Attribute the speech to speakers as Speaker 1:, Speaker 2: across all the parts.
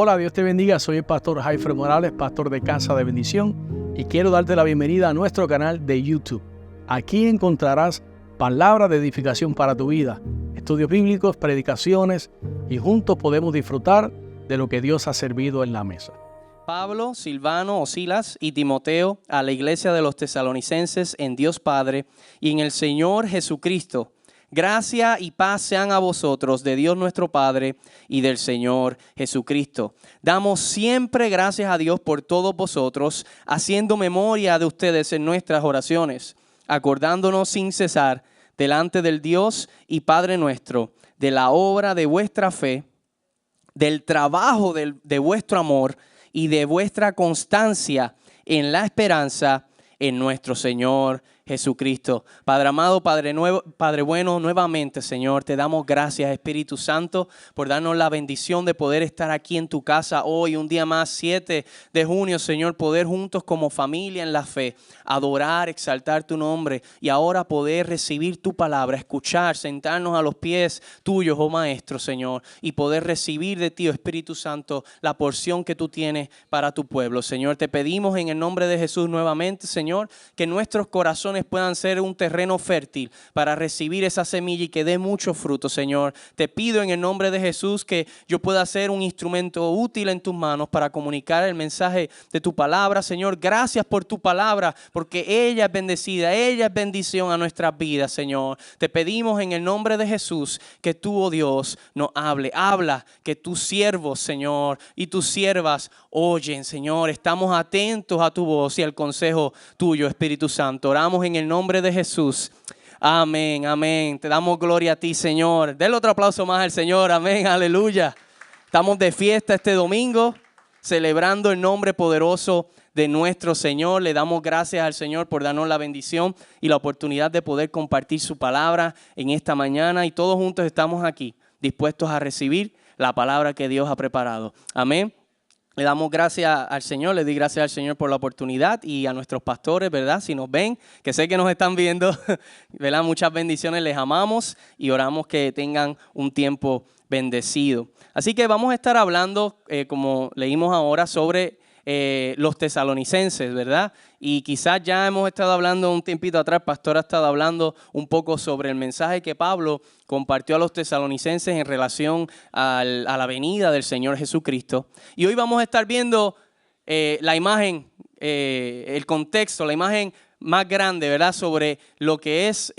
Speaker 1: Hola, Dios te bendiga. Soy el pastor Jaifer Morales, pastor de Casa de Bendición, y quiero darte la bienvenida a nuestro canal de YouTube. Aquí encontrarás palabras de edificación para tu vida, estudios bíblicos, predicaciones, y juntos podemos disfrutar de lo que Dios ha servido en la mesa.
Speaker 2: Pablo, Silvano o Silas y Timoteo a la iglesia de los tesalonicenses en Dios Padre y en el Señor Jesucristo. Gracia y paz sean a vosotros de Dios nuestro Padre y del Señor Jesucristo. Damos siempre gracias a Dios por todos vosotros, haciendo memoria de ustedes en nuestras oraciones, acordándonos sin cesar delante del Dios y Padre nuestro, de la obra de vuestra fe, del trabajo de vuestro amor y de vuestra constancia en la esperanza en nuestro Señor Jesucristo. Padre amado, Padre bueno, nuevamente, Señor, te damos gracias, Espíritu Santo, por darnos la bendición de poder estar aquí en tu casa hoy, un día más, 7 de junio, Señor, poder juntos como familia en la fe, adorar, exaltar tu nombre y ahora poder recibir tu palabra, escuchar, sentarnos a los pies tuyos, oh Maestro, Señor, y poder recibir de ti, oh Espíritu Santo, la porción que tú tienes para tu pueblo. Señor, te pedimos en el nombre de Jesús nuevamente, Señor, que nuestros corazones puedan ser un terreno fértil para recibir esa semilla y que dé mucho fruto, Señor. Te pido en el nombre de Jesús que yo pueda ser un instrumento útil en tus manos para comunicar el mensaje de tu palabra, Señor. Gracias por tu palabra, porque ella es bendecida, ella es bendición a nuestras vidas, Señor. Te pedimos en el nombre de Jesús que tú, oh Dios, nos habla, que tus siervos, Señor, y tus siervas oyen, Señor. Estamos atentos a tu voz y al consejo tuyo, Espíritu Santo. Oramos en el nombre de Jesús. Amén, amén. Te damos gloria a ti, Señor. Denle otro aplauso más al Señor. Amén, aleluya. Estamos de fiesta este domingo, celebrando el nombre poderoso de nuestro Señor. Le damos gracias al Señor por darnos la bendición y la oportunidad de poder compartir su palabra en esta mañana. Y todos juntos estamos aquí, dispuestos a recibir la palabra que Dios ha preparado. Amén. Le damos gracias al Señor, le di gracias al Señor por la oportunidad y a nuestros pastores, ¿verdad? Si nos ven, que sé que nos están viendo, ¿verdad? Muchas bendiciones, les amamos y oramos que tengan un tiempo bendecido. Así que vamos a estar hablando, como leímos ahora, sobre los tesalonicenses, ¿verdad? Y quizás ya hemos estado hablando un tiempito atrás, el pastor ha estado hablando un poco sobre el mensaje que Pablo compartió a los tesalonicenses en relación a la venida del Señor Jesucristo. Y hoy vamos a estar viendo la imagen, el contexto, la imagen más grande, ¿verdad? Sobre lo que es,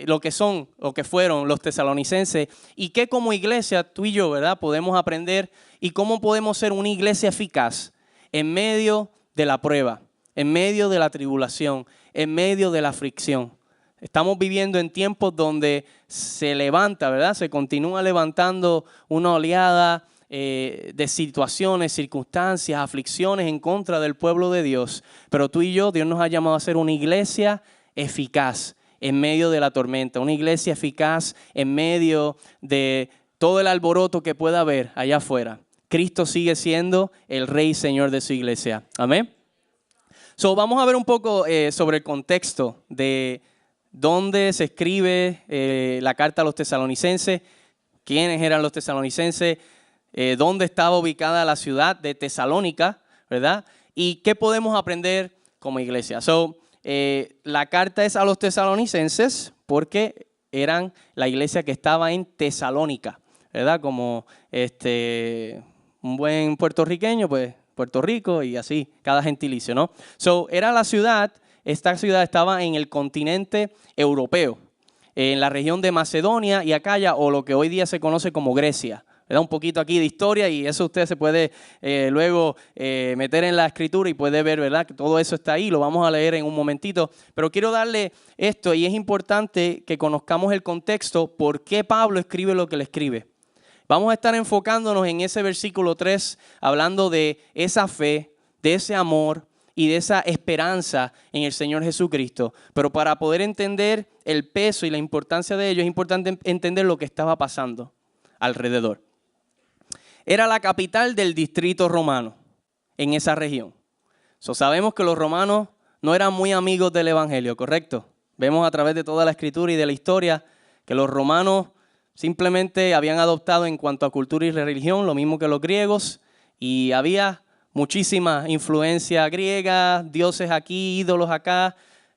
Speaker 2: lo que fueron los tesalonicenses y que como iglesia, tú y yo, ¿verdad? Podemos aprender y cómo podemos ser una iglesia eficaz en medio de la prueba, en medio de la tribulación, en medio de la aflicción. Estamos viviendo en tiempos donde se levanta, ¿verdad? Se continúa levantando una oleada de situaciones, circunstancias, aflicciones en contra del pueblo de Dios. Pero tú y yo, Dios nos ha llamado a ser una iglesia eficaz en medio de la tormenta, una iglesia eficaz en medio de todo el alboroto que pueda haber allá afuera. Cristo sigue siendo el Rey y Señor de su iglesia. Amén. Vamos a ver un poco sobre el contexto de dónde se escribe la carta a los tesalonicenses, quiénes eran los tesalonicenses, dónde estaba ubicada la ciudad de Tesalónica, ¿verdad? Y qué podemos aprender como iglesia. La carta es a los tesalonicenses porque eran la iglesia que estaba en Tesalónica, ¿verdad? Como un buen puertorriqueño, pues Puerto Rico y así, cada gentilicio, ¿no? Era la ciudad, esta ciudad estaba en el continente europeo, en la región de Macedonia y Acaya, o lo que hoy día se conoce como Grecia. ¿Verdad? Un poquito aquí de historia y eso usted se puede luego meter en la escritura y puede ver, ¿verdad? Que todo eso está ahí, lo vamos a leer en un momentito. Pero quiero darle esto y es importante que conozcamos el contexto, por qué Pablo escribe lo que le escribe. Vamos a estar enfocándonos en ese versículo 3, hablando de esa fe, de ese amor y de esa esperanza en el Señor Jesucristo. Pero para poder entender el peso y la importancia de ello, es importante entender lo que estaba pasando alrededor. Era la capital del distrito romano en esa región. Sabemos que los romanos no eran muy amigos del evangelio, ¿correcto? Vemos a través de toda la escritura y de la historia que los romanos simplemente habían adoptado en cuanto a cultura y religión lo mismo que los griegos y había muchísima influencia griega, dioses aquí, ídolos acá.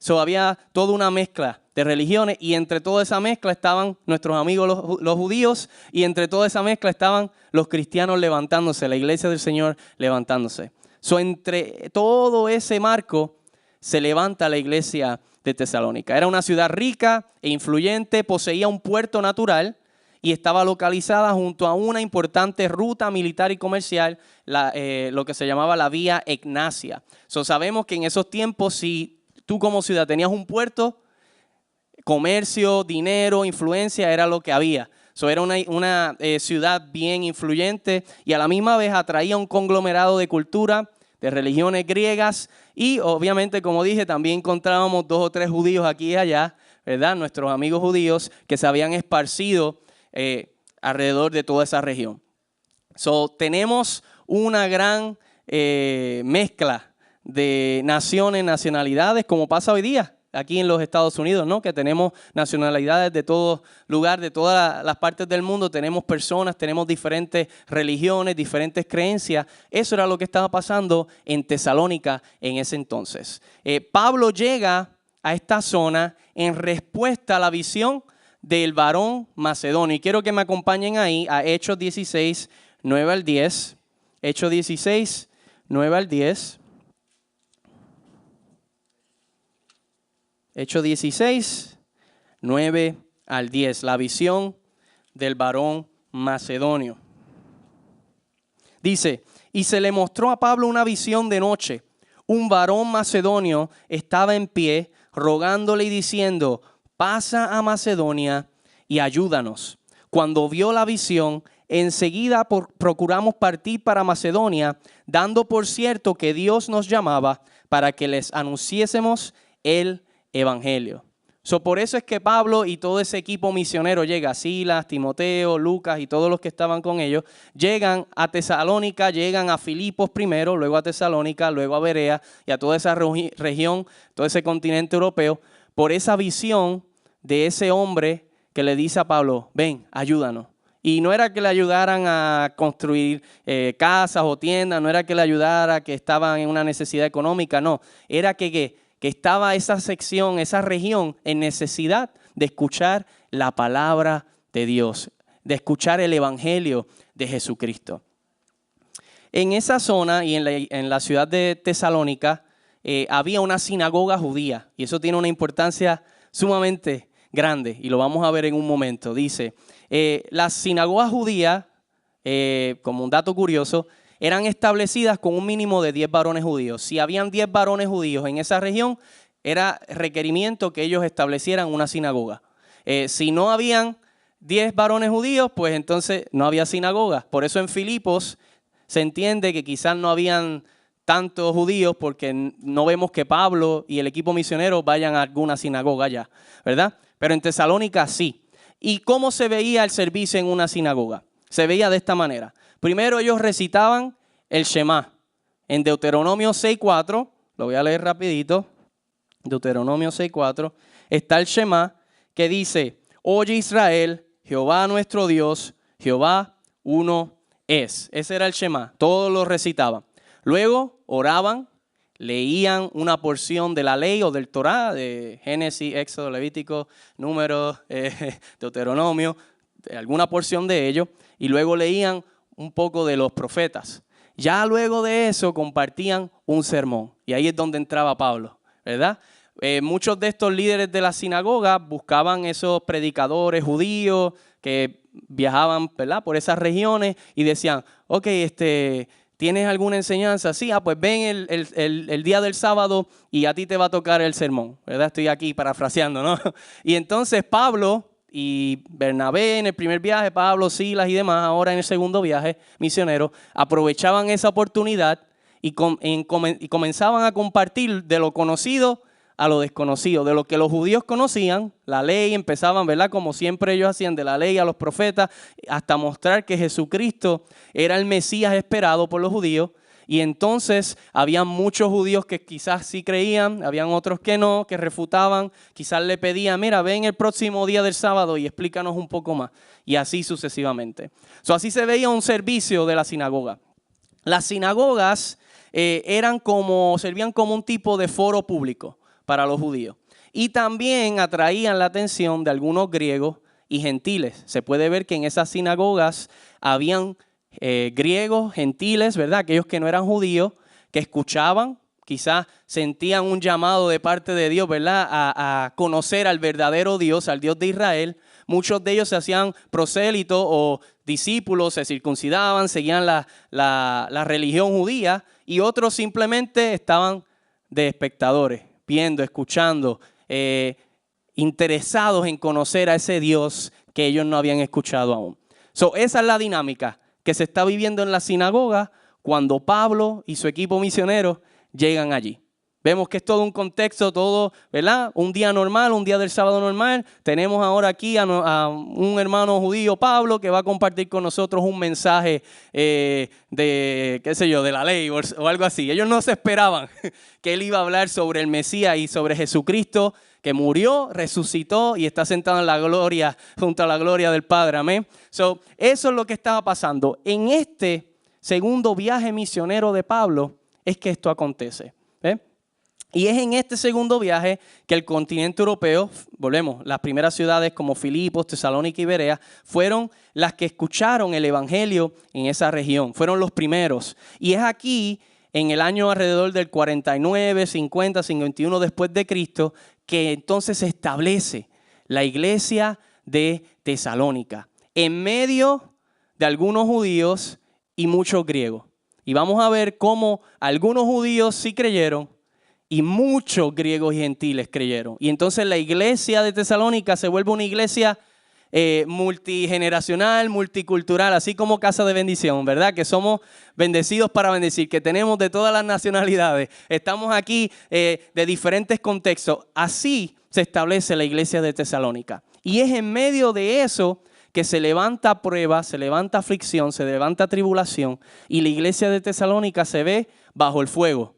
Speaker 2: Había toda una mezcla de religiones y entre toda esa mezcla estaban nuestros amigos los judíos y entre toda esa mezcla estaban los cristianos levantándose, la iglesia del Señor levantándose. Entre todo ese marco se levanta la iglesia de Tesalónica. Era una ciudad rica e influyente, poseía un puerto natural y estaba localizada junto a una importante ruta militar y comercial, lo que se llamaba la Vía Egnacia. Sabemos que en esos tiempos, si tú como ciudad tenías un puerto, comercio, dinero, influencia, era lo que había. Era una ciudad bien influyente y a la misma vez atraía un conglomerado de cultura, de religiones griegas y obviamente, como dije, también encontrábamos 2 o 3 judíos aquí y allá, ¿verdad? Nuestros amigos judíos que se habían esparcido alrededor de toda esa región. Tenemos una gran mezcla de naciones, nacionalidades, como pasa hoy día aquí en los Estados Unidos, ¿no? Que tenemos nacionalidades de todo lugar, de todas las partes del mundo, tenemos personas, tenemos diferentes religiones, diferentes creencias. Eso era lo que estaba pasando en Tesalónica en ese entonces. Pablo llega a esta zona en respuesta a la visión del varón macedonio. Y quiero que me acompañen ahí a Hechos 16, 9 al 10. Hechos 16, 9 al 10. Hechos 16, 9 al 10. La visión del varón macedonio. Dice, y se le mostró a Pablo una visión de noche. Un varón macedonio estaba en pie, rogándole y diciendo, pasa a Macedonia y ayúdanos. Cuando vio la visión, enseguida procuramos partir para Macedonia, dando por cierto que Dios nos llamaba para que les anunciésemos el evangelio. Por eso es que Pablo y todo ese equipo misionero llega, Silas, Timoteo, Lucas y todos los que estaban con ellos, llegan a Tesalónica, llegan a Filipos primero, luego a Tesalónica, luego a Berea y a toda esa región, todo ese continente europeo, por esa visión de ese hombre que le dice a Pablo, ven, ayúdanos. Y no era que le ayudaran a construir casas o tiendas, no era que le ayudara que estaban en una necesidad económica, no, era que estaba esa sección, esa región en necesidad de escuchar la palabra de Dios, de escuchar el evangelio de Jesucristo. En esa zona y en la ciudad de Tesalónica había una sinagoga judía y eso tiene una importancia sumamente grande y lo vamos a ver en un momento. Dice, las sinagogas judías, como un dato curioso, eran establecidas con un mínimo de 10 varones judíos. Si habían 10 varones judíos en esa región, era requerimiento que ellos establecieran una sinagoga. Si no habían 10 varones judíos, pues entonces no había sinagoga. Por eso en Filipos se entiende que quizás no habían tantos judíos porque no vemos que Pablo y el equipo misionero vayan a alguna sinagoga allá, ¿verdad? Pero en Tesalónica sí. ¿Y cómo se veía el servicio en una sinagoga? Se veía de esta manera. Primero ellos recitaban el Shema. En Deuteronomio 6.4, lo voy a leer rapidito. Deuteronomio 6.4, está el Shema que dice, oye Israel, Jehová nuestro Dios, Jehová uno es. Ese era el Shema, todos lo recitaban. Luego oraban, leían una porción de la ley o del Torá, de Génesis, Éxodo, Levítico, Números, Deuteronomio, alguna porción de ello, y luego leían un poco de los profetas. Ya luego de eso compartían un sermón, y ahí es donde entraba Pablo, ¿verdad? Muchos de estos líderes de la sinagoga buscaban esos predicadores judíos que viajaban, ¿verdad?, por esas regiones y decían, ok, ¿tienes alguna enseñanza? Sí, pues ven el día del sábado y a ti te va a tocar el sermón, ¿verdad? Estoy aquí parafraseando, ¿no? Y entonces Pablo y Bernabé en el primer viaje, Pablo, Silas y demás, ahora en el segundo viaje misionero, aprovechaban esa oportunidad y comenzaban a compartir de lo conocido a lo desconocido, de lo que los judíos conocían, la ley, empezaban, ¿verdad? Como siempre ellos hacían, de la ley a los profetas, hasta mostrar que Jesucristo era el Mesías esperado por los judíos. Y entonces había muchos judíos que quizás sí creían, habían otros que no, que refutaban, quizás le pedían, mira, ven el próximo día del sábado y explícanos un poco más. Y así sucesivamente. Así se veía un servicio de la sinagoga. Las sinagogas servían como un tipo de foro público para los judíos. Y también atraían la atención de algunos griegos y gentiles. Se puede ver que en esas sinagogas habían griegos, gentiles, ¿verdad? Aquellos que no eran judíos, que escuchaban, quizás sentían un llamado de parte de Dios, ¿verdad? A conocer al verdadero Dios, al Dios de Israel. Muchos de ellos se hacían prosélitos o discípulos, se circuncidaban, seguían la religión judía, y otros simplemente estaban de espectadores, viendo, escuchando, interesados en conocer a ese Dios que ellos no habían escuchado aún. Esa es la dinámica que se está viviendo en la sinagoga cuando Pablo y su equipo misionero llegan allí. Vemos que es todo un contexto, todo, ¿verdad? Un día normal, un día del sábado normal. Tenemos ahora aquí a un hermano judío, Pablo, que va a compartir con nosotros un mensaje de la ley o algo así. Ellos no se esperaban que él iba a hablar sobre el Mesías y sobre Jesucristo, que murió, resucitó y está sentado en la gloria, junto a la gloria del Padre. Amén. Eso es lo que estaba pasando. En este segundo viaje misionero de Pablo es que esto acontece. Y es en este segundo viaje que el continente europeo, volvemos, las primeras ciudades como Filipos, Tesalónica y Berea, fueron las que escucharon el evangelio en esa región. Fueron los primeros. Y es aquí, en el año alrededor del 49, 50, 51 después de Cristo, que entonces se establece la iglesia de Tesalónica, en medio de algunos judíos y muchos griegos. Y vamos a ver cómo algunos judíos sí creyeron, y muchos griegos y gentiles creyeron. Y entonces la iglesia de Tesalónica se vuelve una iglesia multigeneracional, multicultural, así como casa de bendición, ¿verdad? Que somos bendecidos para bendecir, que tenemos de todas las nacionalidades. Estamos aquí de diferentes contextos. Así se establece la iglesia de Tesalónica. Y es en medio de eso que se levanta prueba, se levanta aflicción, se levanta tribulación. Y la iglesia de Tesalónica se ve bajo el fuego.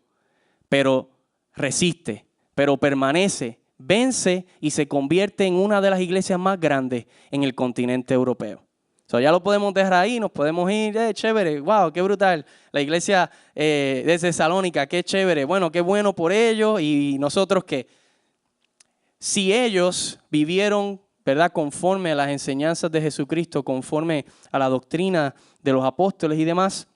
Speaker 2: Pero resiste, pero permanece, vence y se convierte en una de las iglesias más grandes en el continente europeo. Ya lo podemos dejar ahí, nos podemos ir, chévere, wow, qué brutal. La iglesia de Tesalónica, qué chévere, bueno, qué bueno por ellos y nosotros qué. Si ellos vivieron, ¿verdad?, conforme a las enseñanzas de Jesucristo, conforme a la doctrina de los apóstoles y demás,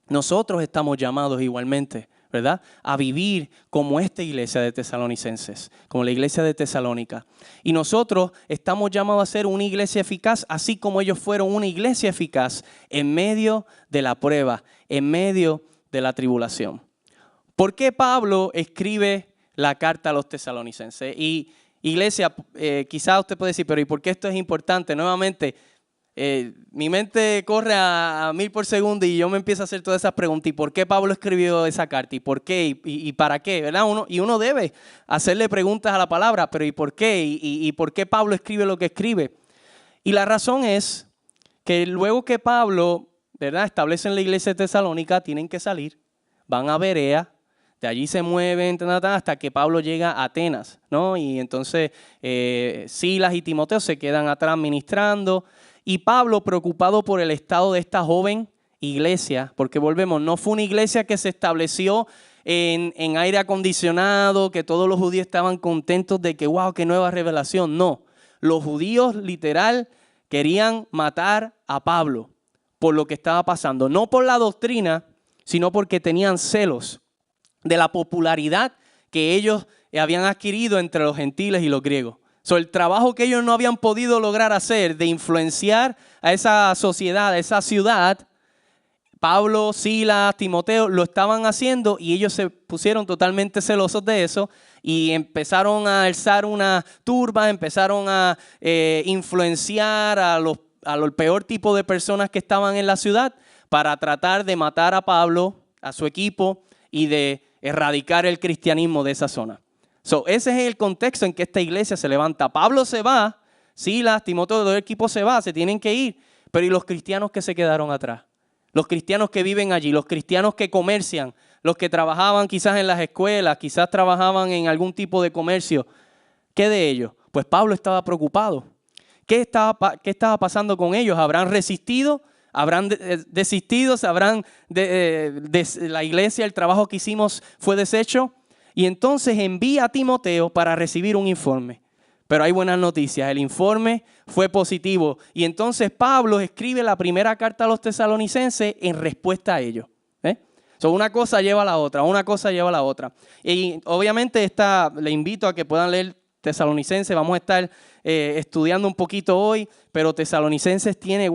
Speaker 2: nosotros estamos llamados igualmente, ¿verdad?, a vivir como esta iglesia de tesalonicenses, como la iglesia de Tesalónica. Y nosotros estamos llamados a ser una iglesia eficaz, así como ellos fueron una iglesia eficaz en medio de la prueba, en medio de la tribulación. ¿Por qué Pablo escribe la carta a los tesalonicenses? Y iglesia, quizás usted puede decir, pero ¿y por qué esto es importante? Nuevamente, mi mente corre a 1000 por segundo y yo me empiezo a hacer todas esas preguntas. ¿Y por qué Pablo escribió esa carta? ¿Y por qué? ¿Y para qué? ¿Verdad? Uno debe hacerle preguntas a la palabra, pero ¿y por qué? ¿Y por qué Pablo escribe lo que escribe? Y la razón es que luego que Pablo, ¿verdad?, establecen la iglesia de Tesalónica, tienen que salir, van a Berea, de allí se mueven hasta que Pablo llega a Atenas, ¿no? Y entonces Silas y Timoteo se quedan atrás ministrando. Y Pablo, preocupado por el estado de esta joven iglesia, porque volvemos, no fue una iglesia que se estableció en aire acondicionado, que todos los judíos estaban contentos de que, wow, qué nueva revelación. No, los judíos literal querían matar a Pablo por lo que estaba pasando. No por la doctrina, sino porque tenían celos de la popularidad que ellos habían adquirido entre los gentiles y los griegos. El trabajo que ellos no habían podido lograr hacer de influenciar a esa sociedad, a esa ciudad, Pablo, Silas, Timoteo lo estaban haciendo y ellos se pusieron totalmente celosos de eso y empezaron a alzar una turba, empezaron a influenciar al peor tipo de personas que estaban en la ciudad para tratar de matar a Pablo, a su equipo y de erradicar el cristianismo de esa zona. Ese es el contexto en que esta iglesia se levanta. Pablo se va, Silas, Timoteo, todo el equipo se va, se tienen que ir. Pero ¿y los cristianos que se quedaron atrás? Los cristianos que viven allí, los cristianos que comercian, los que trabajaban quizás en las escuelas, quizás trabajaban en algún tipo de comercio. ¿Qué de ellos? Pues Pablo estaba preocupado. ¿Qué estaba pasando con ellos? ¿Habrán resistido habrán desistido, la iglesia, el trabajo que hicimos fue deshecho. Y entonces envía a Timoteo para recibir un informe. Pero hay buenas noticias, el informe fue positivo. Y entonces Pablo escribe la primera carta a los tesalonicenses en respuesta a ello. Una cosa lleva a la otra, una cosa lleva a la otra. Y obviamente le invito a que puedan leer Tesalonicenses. Vamos a estar estudiando un poquito hoy, pero Tesalonicenses tiene,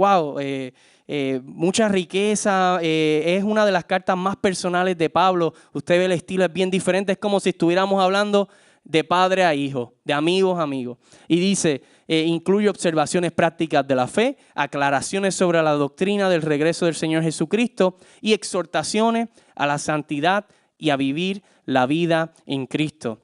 Speaker 2: mucha riqueza. Es una de las cartas más personales de Pablo. Usted ve el estilo, es bien diferente. Es como si estuviéramos hablando de padre a hijo, de amigos a amigos. Y dice, incluye observaciones prácticas de la fe, aclaraciones sobre la doctrina del regreso del Señor Jesucristo y exhortaciones a la santidad y a vivir la vida en Cristo.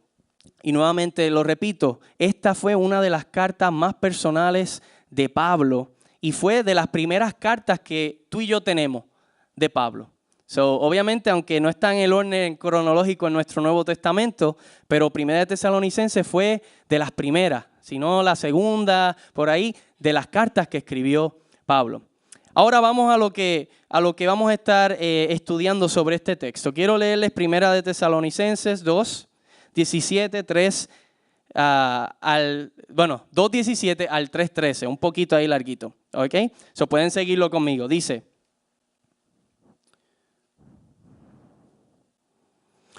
Speaker 2: Y nuevamente lo repito, esta fue una de las cartas más personales de Pablo y fue de las primeras cartas que tú y yo tenemos de Pablo. Obviamente, aunque no está en el orden cronológico en nuestro Nuevo Testamento, pero Primera de Tesalonicenses fue de las primeras, si no la segunda, por ahí, de las cartas que escribió Pablo. Ahora vamos a lo que vamos a estar estudiando sobre este texto. Quiero leerles Primera de Tesalonicenses 2, 17, 3, 2.17 al 3.13, un poquito ahí larguito, ¿ok? Pueden seguirlo conmigo. Dice: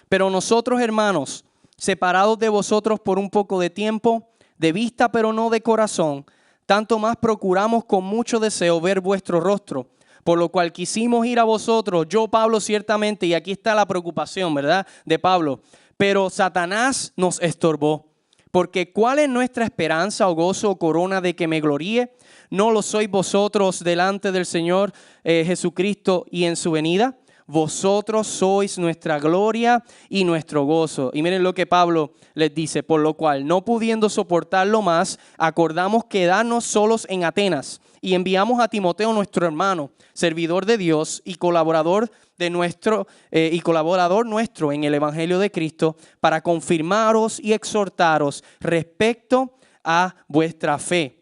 Speaker 2: pero nosotros, hermanos, separados de vosotros por un poco de tiempo, de vista pero no de corazón, tanto más procuramos con mucho deseo ver vuestro rostro, por lo cual quisimos ir a vosotros, yo, Pablo, ciertamente, y aquí está la preocupación, ¿verdad?, de Pablo, pero Satanás nos estorbó, porque ¿cuál es nuestra esperanza o gozo o corona de que me gloríe? ¿No lo sois vosotros delante del Señor Jesucristo y en su venida? Vosotros sois nuestra gloria y nuestro gozo. Y miren lo que Pablo les dice: por lo cual, no pudiendo soportarlo más, acordamos quedarnos solos en Atenas y enviamos a Timoteo, nuestro hermano, servidor de Dios y colaborador nuestro en el Evangelio de Cristo, para confirmaros y exhortaros respecto a vuestra fe,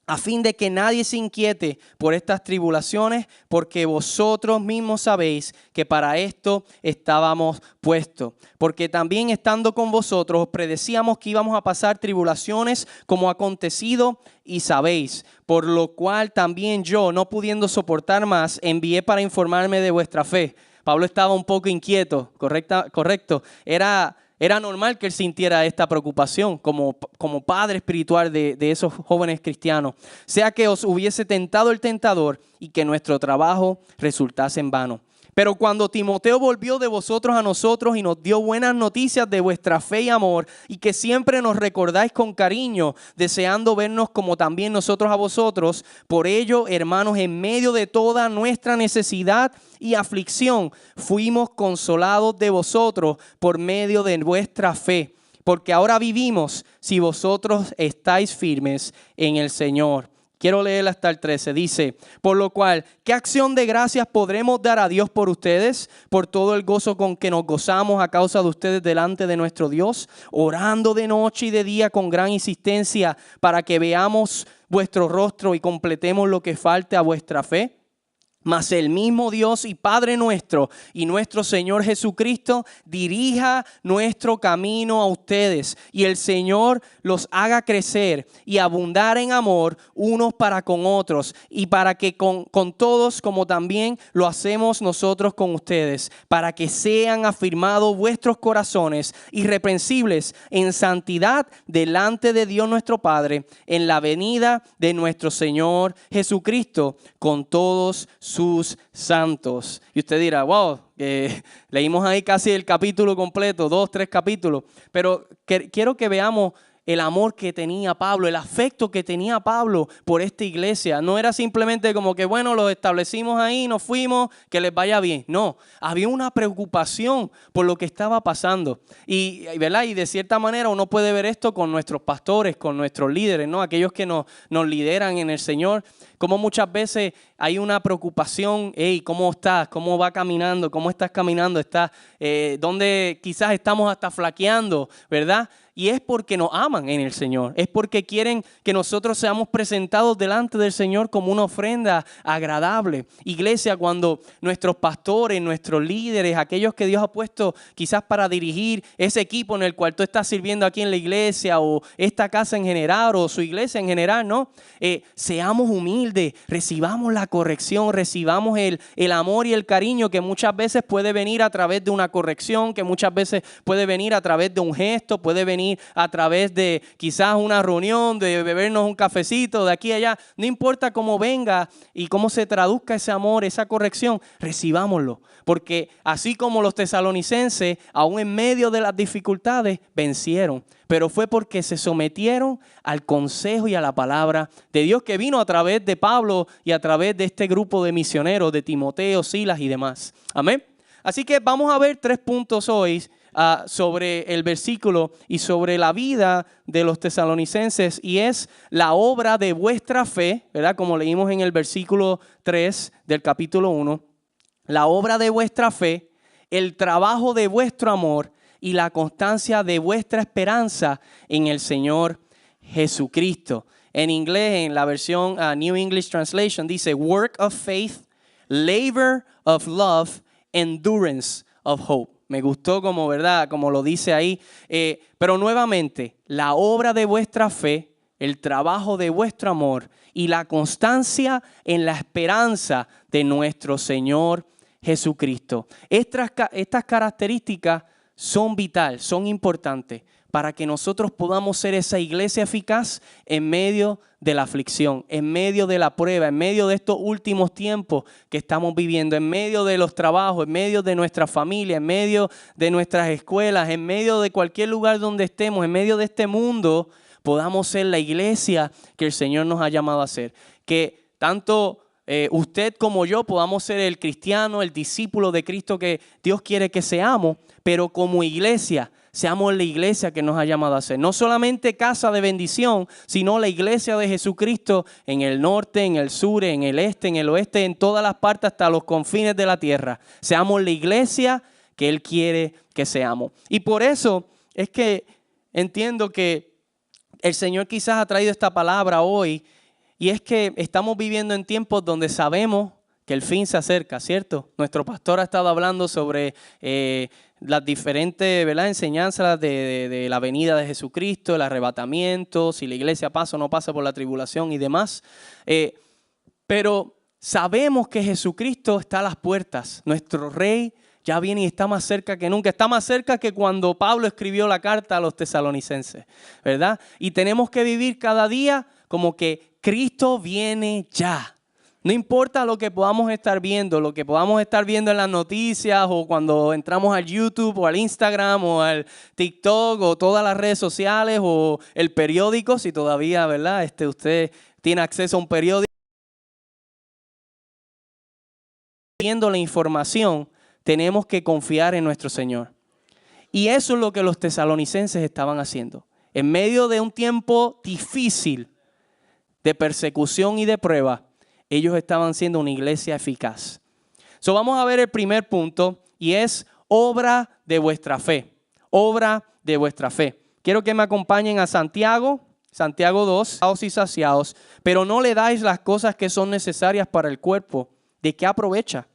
Speaker 2: a fin de que nadie se inquiete por estas tribulaciones, porque vosotros mismos sabéis que para esto estábamos puestos. Porque también estando con vosotros os predecíamos que íbamos a pasar tribulaciones como ha acontecido y sabéis. Por lo cual también yo, no pudiendo soportar más, envié para informarme de vuestra fe. Pablo estaba un poco inquieto, correcto. Era normal que él sintiera esta preocupación como padre espiritual de esos jóvenes cristianos. Sea que os hubiese tentado el tentador y que nuestro trabajo resultase en vano. Pero cuando Timoteo volvió de vosotros a nosotros y nos dio buenas noticias de vuestra fe y amor, y que siempre nos recordáis con cariño, deseando vernos como también nosotros a vosotros, por ello, hermanos, en medio de toda nuestra necesidad y aflicción, fuimos consolados de vosotros por medio de vuestra fe, porque ahora vivimos si vosotros estáis firmes en el Señor. Quiero leer hasta el 13. Dice: por lo cual, ¿qué acción de gracias podremos dar a Dios por ustedes? Por todo el gozo con que nos gozamos a causa de ustedes delante de nuestro Dios, orando de noche y de día con gran insistencia para que veamos vuestro rostro y completemos lo que falte a vuestra fe. Mas el mismo Dios y Padre nuestro y nuestro Señor Jesucristo dirija nuestro camino a ustedes, y el Señor los haga crecer y abundar en amor unos para con otros, y para que con todos, como también lo hacemos nosotros con ustedes, para que sean afirmados vuestros corazones irreprensibles en santidad delante de Dios nuestro Padre, en la venida de nuestro Señor Jesucristo con todos sus santos. Y usted dirá: wow, leímos ahí casi el capítulo completo, 2, 3 capítulos, pero quiero que veamos el amor que tenía Pablo, el afecto que tenía Pablo por esta iglesia. No era simplemente como que, bueno, los establecimos ahí, nos fuimos, que les vaya bien. No, había una preocupación por lo que estaba pasando. ¿Verdad? Y de cierta manera uno puede ver esto con nuestros pastores, con nuestros líderes, ¿no? Aquellos que nos lideran en el Señor. Como muchas veces hay una preocupación: hey, ¿cómo estás? ¿Cómo va caminando? ¿Cómo estás caminando? ¿Dónde quizás estamos hasta flaqueando? ¿Verdad? y es porque nos aman en el Señor. Es porque quieren que nosotros seamos presentados delante del Señor como una ofrenda agradable. Iglesia, cuando nuestros pastores, nuestros líderes, aquellos que Dios ha puesto quizás para dirigir ese equipo en el cual tú estás sirviendo aquí en la iglesia o esta casa en general o su iglesia en general, ¿no? Seamos humildes, recibamos la corrección, recibamos el amor y el cariño que muchas veces puede venir a través de una corrección, que muchas veces puede venir a través de un gesto, puede venir a través de quizás una reunión, de bebernos un cafecito de aquí a allá. No importa cómo venga y cómo se traduzca ese amor, esa corrección, recibámoslo. Porque así como los tesalonicenses, aún en medio de las dificultades, vencieron. Pero fue porque se sometieron al consejo y a la palabra de Dios que vino a través de Pablo y a través de este grupo de misioneros, de Timoteo, Silas y demás. Amén. Así que vamos a ver 3 puntos hoy sobre el versículo y sobre la vida de los tesalonicenses, y es la obra de vuestra fe, ¿verdad? Como leímos en el versículo 3 del capítulo 1, la obra de vuestra fe, el trabajo de vuestro amor y la constancia de vuestra esperanza en el Señor Jesucristo. En inglés, en la versión New English Translation, dice work of faith, labor of love, endurance of hope. Me gustó como, ¿verdad? Como lo dice ahí. Pero nuevamente, la obra de vuestra fe, el trabajo de vuestro amor y la constancia en la esperanza de nuestro Señor Jesucristo. Estas características son vitales, son importantes para que nosotros podamos ser esa iglesia eficaz en medio de la aflicción, en medio de la prueba, en medio de estos últimos tiempos que estamos viviendo, en medio de los trabajos, en medio de nuestra familia, en medio de nuestras escuelas, en medio de cualquier lugar donde estemos, en medio de este mundo, podamos ser la iglesia que el Señor nos ha llamado a ser. Que tanto usted como yo podamos ser el cristiano, el discípulo de Cristo que Dios quiere que seamos, pero como iglesia, seamos la iglesia que nos ha llamado a ser. No solamente casa de bendición, sino la iglesia de Jesucristo en el norte, en el sur, en el este, en el oeste, en todas las partes hasta los confines de la tierra. Seamos la iglesia que Él quiere que seamos. Y por eso es que entiendo que el Señor quizás ha traído esta palabra hoy, y es que estamos viviendo en tiempos donde sabemos que el fin se acerca, ¿cierto? Nuestro pastor ha estado hablando sobre las diferentes, ¿verdad?, enseñanzas de la venida de Jesucristo, el arrebatamiento, si la iglesia pasa o no pasa por la tribulación y demás. Pero sabemos que Jesucristo está a las puertas. Nuestro Rey ya viene y está más cerca que nunca. Está más cerca que cuando Pablo escribió la carta a los tesalonicenses, ¿verdad? Y tenemos que vivir cada día como que Cristo viene ya. No importa lo que podamos estar viendo, lo que podamos estar viendo en las noticias o cuando entramos al YouTube o al Instagram o al TikTok o todas las redes sociales o el periódico, si todavía, ¿verdad? Usted tiene acceso a un periódico. Viendo la información, tenemos que confiar en nuestro Señor. Y eso es lo que los tesalonicenses estaban haciendo. En medio de un tiempo difícil de persecución y de prueba, ellos estaban siendo una iglesia eficaz. Vamos a ver el primer punto y es obra de vuestra fe. Obra de vuestra fe. Quiero que me acompañen a Santiago 2, saciados y saciados, pero no le dais las cosas que son necesarias para el cuerpo. ¿De qué aprovecha?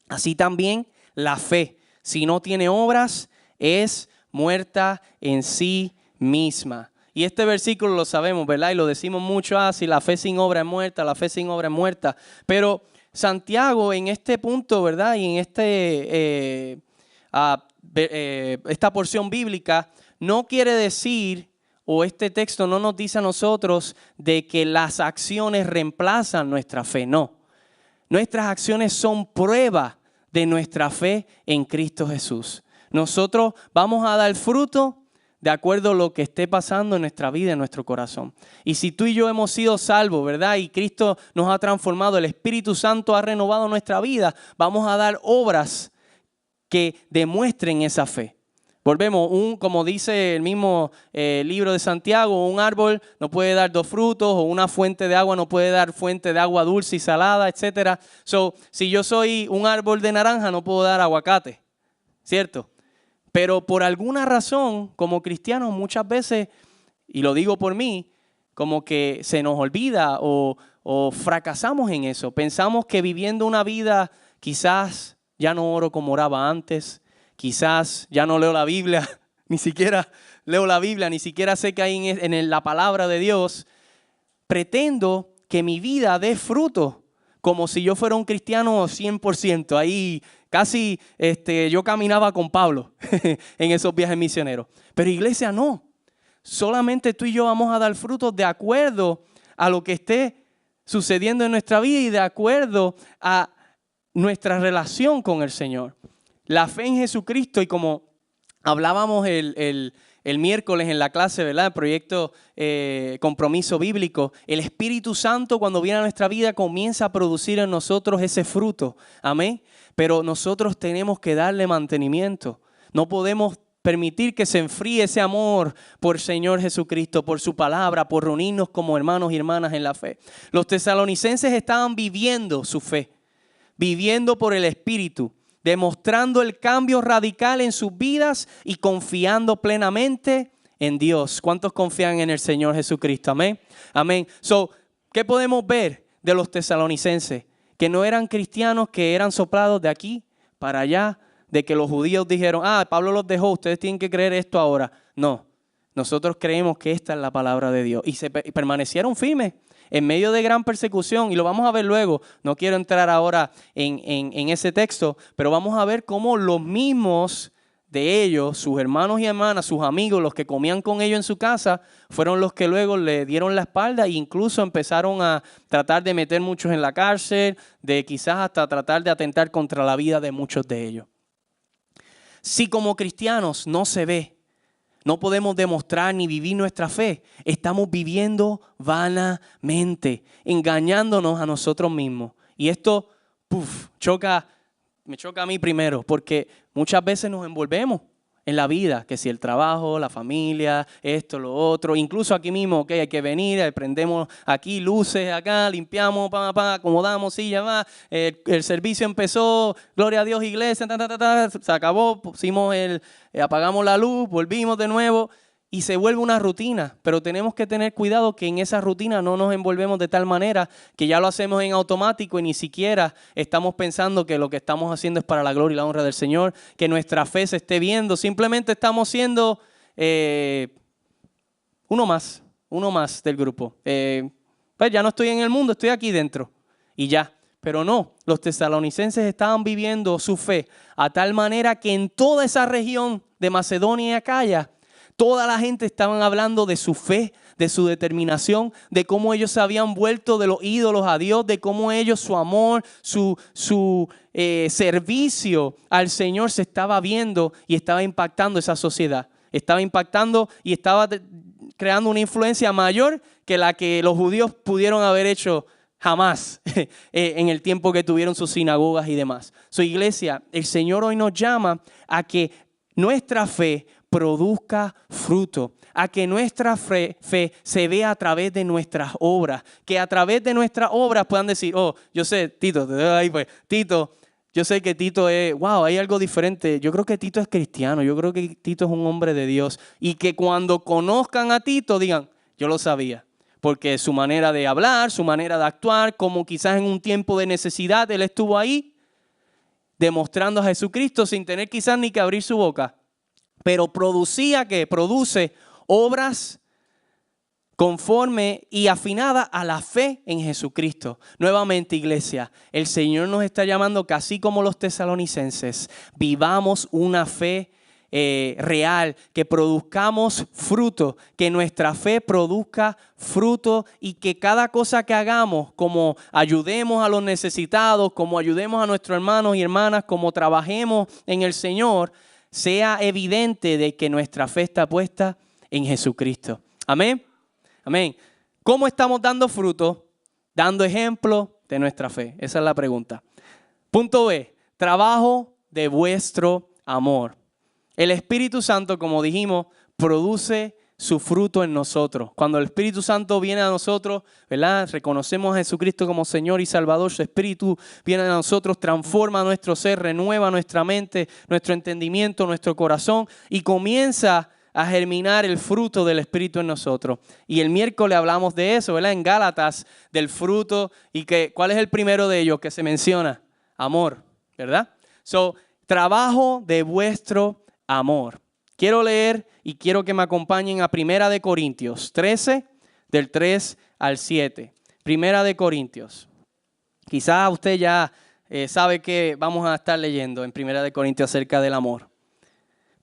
Speaker 2: Así también la fe, si no tiene obras, es muerta en sí misma. Y este versículo lo sabemos, ¿verdad? Y lo decimos mucho, si la fe sin obra es muerta, la fe sin obra es muerta. Pero Santiago en este punto, ¿verdad? Y en esta porción bíblica no quiere decir, o este texto no nos dice a nosotros de que las acciones reemplazan nuestra fe, no. Nuestras acciones son prueba de nuestra fe en Cristo Jesús. Nosotros vamos a dar fruto de acuerdo a lo que esté pasando en nuestra vida, en nuestro corazón. Y si tú y yo hemos sido salvos, ¿verdad? Y Cristo nos ha transformado, el Espíritu Santo ha renovado nuestra vida, vamos a dar obras que demuestren esa fe. Volvemos, como dice el mismo libro de Santiago, un árbol no puede dar 2 frutos, o una fuente de agua no puede dar fuente de agua dulce y salada, etc. Si yo soy un árbol de naranja, no puedo dar aguacate, ¿cierto? Pero por alguna razón, como cristianos, muchas veces, y lo digo por mí, como que se nos olvida o fracasamos en eso. Pensamos que viviendo una vida, quizás ya no oro como oraba antes, quizás ya no leo la Biblia, ni siquiera leo la Biblia, ni siquiera sé que hay en la palabra de Dios. Pretendo que mi vida dé fruto, como si yo fuera un cristiano 100%. Ahí casi yo caminaba con Pablo en esos viajes misioneros. Pero iglesia, no. Solamente tú y yo vamos a dar frutos de acuerdo a lo que esté sucediendo en nuestra vida y de acuerdo a nuestra relación con el Señor. La fe en Jesucristo, y como hablábamos el miércoles en la clase, ¿verdad? El proyecto Compromiso Bíblico, el Espíritu Santo cuando viene a nuestra vida comienza a producir en nosotros ese fruto. Amén. Pero nosotros tenemos que darle mantenimiento. No podemos permitir que se enfríe ese amor por el Señor Jesucristo, por su palabra, por reunirnos como hermanos y hermanas en la fe. Los tesalonicenses estaban viviendo su fe, viviendo por el Espíritu, demostrando el cambio radical en sus vidas y confiando plenamente en Dios. ¿Cuántos confían en el Señor Jesucristo? Amén. Amén. ¿Qué podemos ver de los tesalonicenses? Que no eran cristianos que eran soplados de aquí para allá, de que los judíos dijeron, Pablo los dejó, ustedes tienen que creer esto ahora. No, nosotros creemos que esta es la palabra de Dios. Y permanecieron firmes en medio de gran persecución, y lo vamos a ver luego. No quiero entrar ahora en ese texto, pero vamos a ver cómo los mismos de ellos, sus hermanos y hermanas, sus amigos, los que comían con ellos en su casa, fueron los que luego le dieron la espalda e incluso empezaron a tratar de meter muchos en la cárcel, de quizás hasta tratar de atentar contra la vida de muchos de ellos. Si como cristianos no se ve, no podemos demostrar ni vivir nuestra fe, estamos viviendo vanamente, engañándonos a nosotros mismos. Y esto me choca a mí primero, porque muchas veces nos envolvemos en la vida, que si el trabajo, la familia, esto, lo otro, incluso aquí mismo, hay que venir, prendemos aquí luces, acá, limpiamos, acomodamos, silla, va, el servicio empezó, gloria a Dios, iglesia, se acabó, apagamos la luz, volvimos de nuevo y se vuelve una rutina, pero tenemos que tener cuidado que en esa rutina no nos envolvemos de tal manera que ya lo hacemos en automático y ni siquiera estamos pensando que lo que estamos haciendo es para la gloria y la honra del Señor, que nuestra fe se esté viendo, simplemente estamos siendo uno más del grupo. Pues ya no estoy en el mundo, estoy aquí dentro y ya. Pero no, los tesalonicenses estaban viviendo su fe a tal manera que en toda esa región de Macedonia y Acaya, toda la gente estaba hablando de su fe, de su determinación, de cómo ellos se habían vuelto de los ídolos a Dios, de cómo ellos, su amor, su servicio al Señor se estaba viendo y estaba impactando esa sociedad. Estaba impactando y estaba creando una influencia mayor que la que los judíos pudieron haber hecho jamás en el tiempo que tuvieron sus sinagogas y demás. Su iglesia, el Señor hoy nos llama a que nuestra fe produzca fruto, a que nuestra fe se vea a través de nuestras obras, que a través de nuestras obras puedan decir, yo sé, Tito, yo sé que Tito es, hay algo diferente, yo creo que Tito es cristiano, yo creo que Tito es un hombre de Dios, y que cuando conozcan a Tito digan, yo lo sabía, porque su manera de hablar, su manera de actuar, como quizás en un tiempo de necesidad él estuvo ahí, demostrando a Jesucristo sin tener quizás ni que abrir su boca. Pero produce obras conforme y afinada a la fe en Jesucristo. Nuevamente, iglesia, el Señor nos está llamando que así como los tesalonicenses, vivamos una fe real, que produzcamos fruto, que nuestra fe produzca fruto y que cada cosa que hagamos, como ayudemos a los necesitados, como ayudemos a nuestros hermanos y hermanas, como trabajemos en el Señor, sea evidente de que nuestra fe está puesta en Jesucristo. Amén. Amén. ¿Cómo estamos dando fruto? Dando ejemplo de nuestra fe. Esa es la pregunta. Punto B. Trabajo de vuestro amor. El Espíritu Santo, como dijimos, produce su fruto en nosotros. Cuando el Espíritu Santo viene a nosotros, ¿verdad? Reconocemos a Jesucristo como Señor y Salvador. Su Espíritu viene a nosotros, transforma nuestro ser, renueva nuestra mente, nuestro entendimiento, nuestro corazón y comienza a germinar el fruto del Espíritu en nosotros. Y el miércoles hablamos de eso, ¿verdad? En Gálatas, del fruto. ¿Y cuál es el primero de ellos que se menciona? Amor, ¿verdad? Trabajo de vuestro amor. Quiero leer y quiero que me acompañen a 1 Corintios 13, del 3 al 7. 1 Corintios. Quizás usted ya sabe que vamos a estar leyendo en 1 Corintios acerca del amor.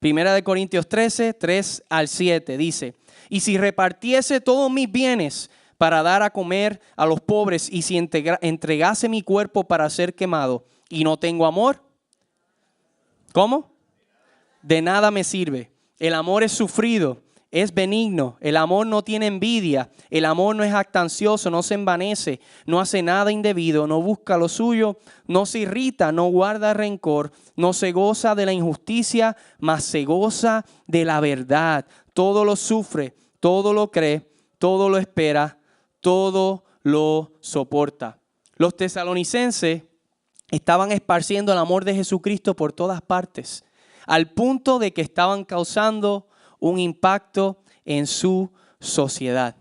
Speaker 2: 1 Corintios 13, 3 al 7 dice: y si repartiese todos mis bienes para dar a comer a los pobres y si entregase mi cuerpo para ser quemado y no tengo amor, ¿cómo? De nada me sirve. El amor es sufrido, es benigno, el amor no tiene envidia, el amor no es jactancioso, no se envanece, no hace nada indebido, no busca lo suyo, no se irrita, no guarda rencor, no se goza de la injusticia, mas se goza de la verdad. Todo lo sufre, todo lo cree, todo lo espera, todo lo soporta. Los tesalonicenses estaban esparciendo el amor de Jesucristo por todas partes, al punto de que estaban causando un impacto en su sociedad.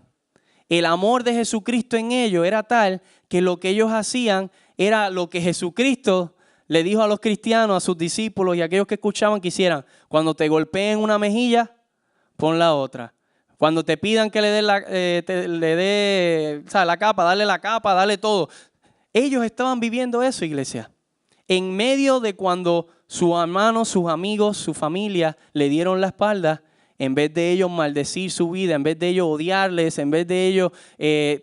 Speaker 2: El amor de Jesucristo en ellos era tal que lo que ellos hacían era lo que Jesucristo le dijo a los cristianos, a sus discípulos y a aquellos que escuchaban que hicieran. Cuando te golpeen una mejilla, pon la otra. Cuando te pidan que le dé la capa, dale todo. Ellos estaban viviendo eso, iglesia. En medio de cuando sus hermanos, sus amigos, su familia le dieron la espalda, en vez de ellos maldecir su vida, en vez de ellos odiarles, en vez de ellos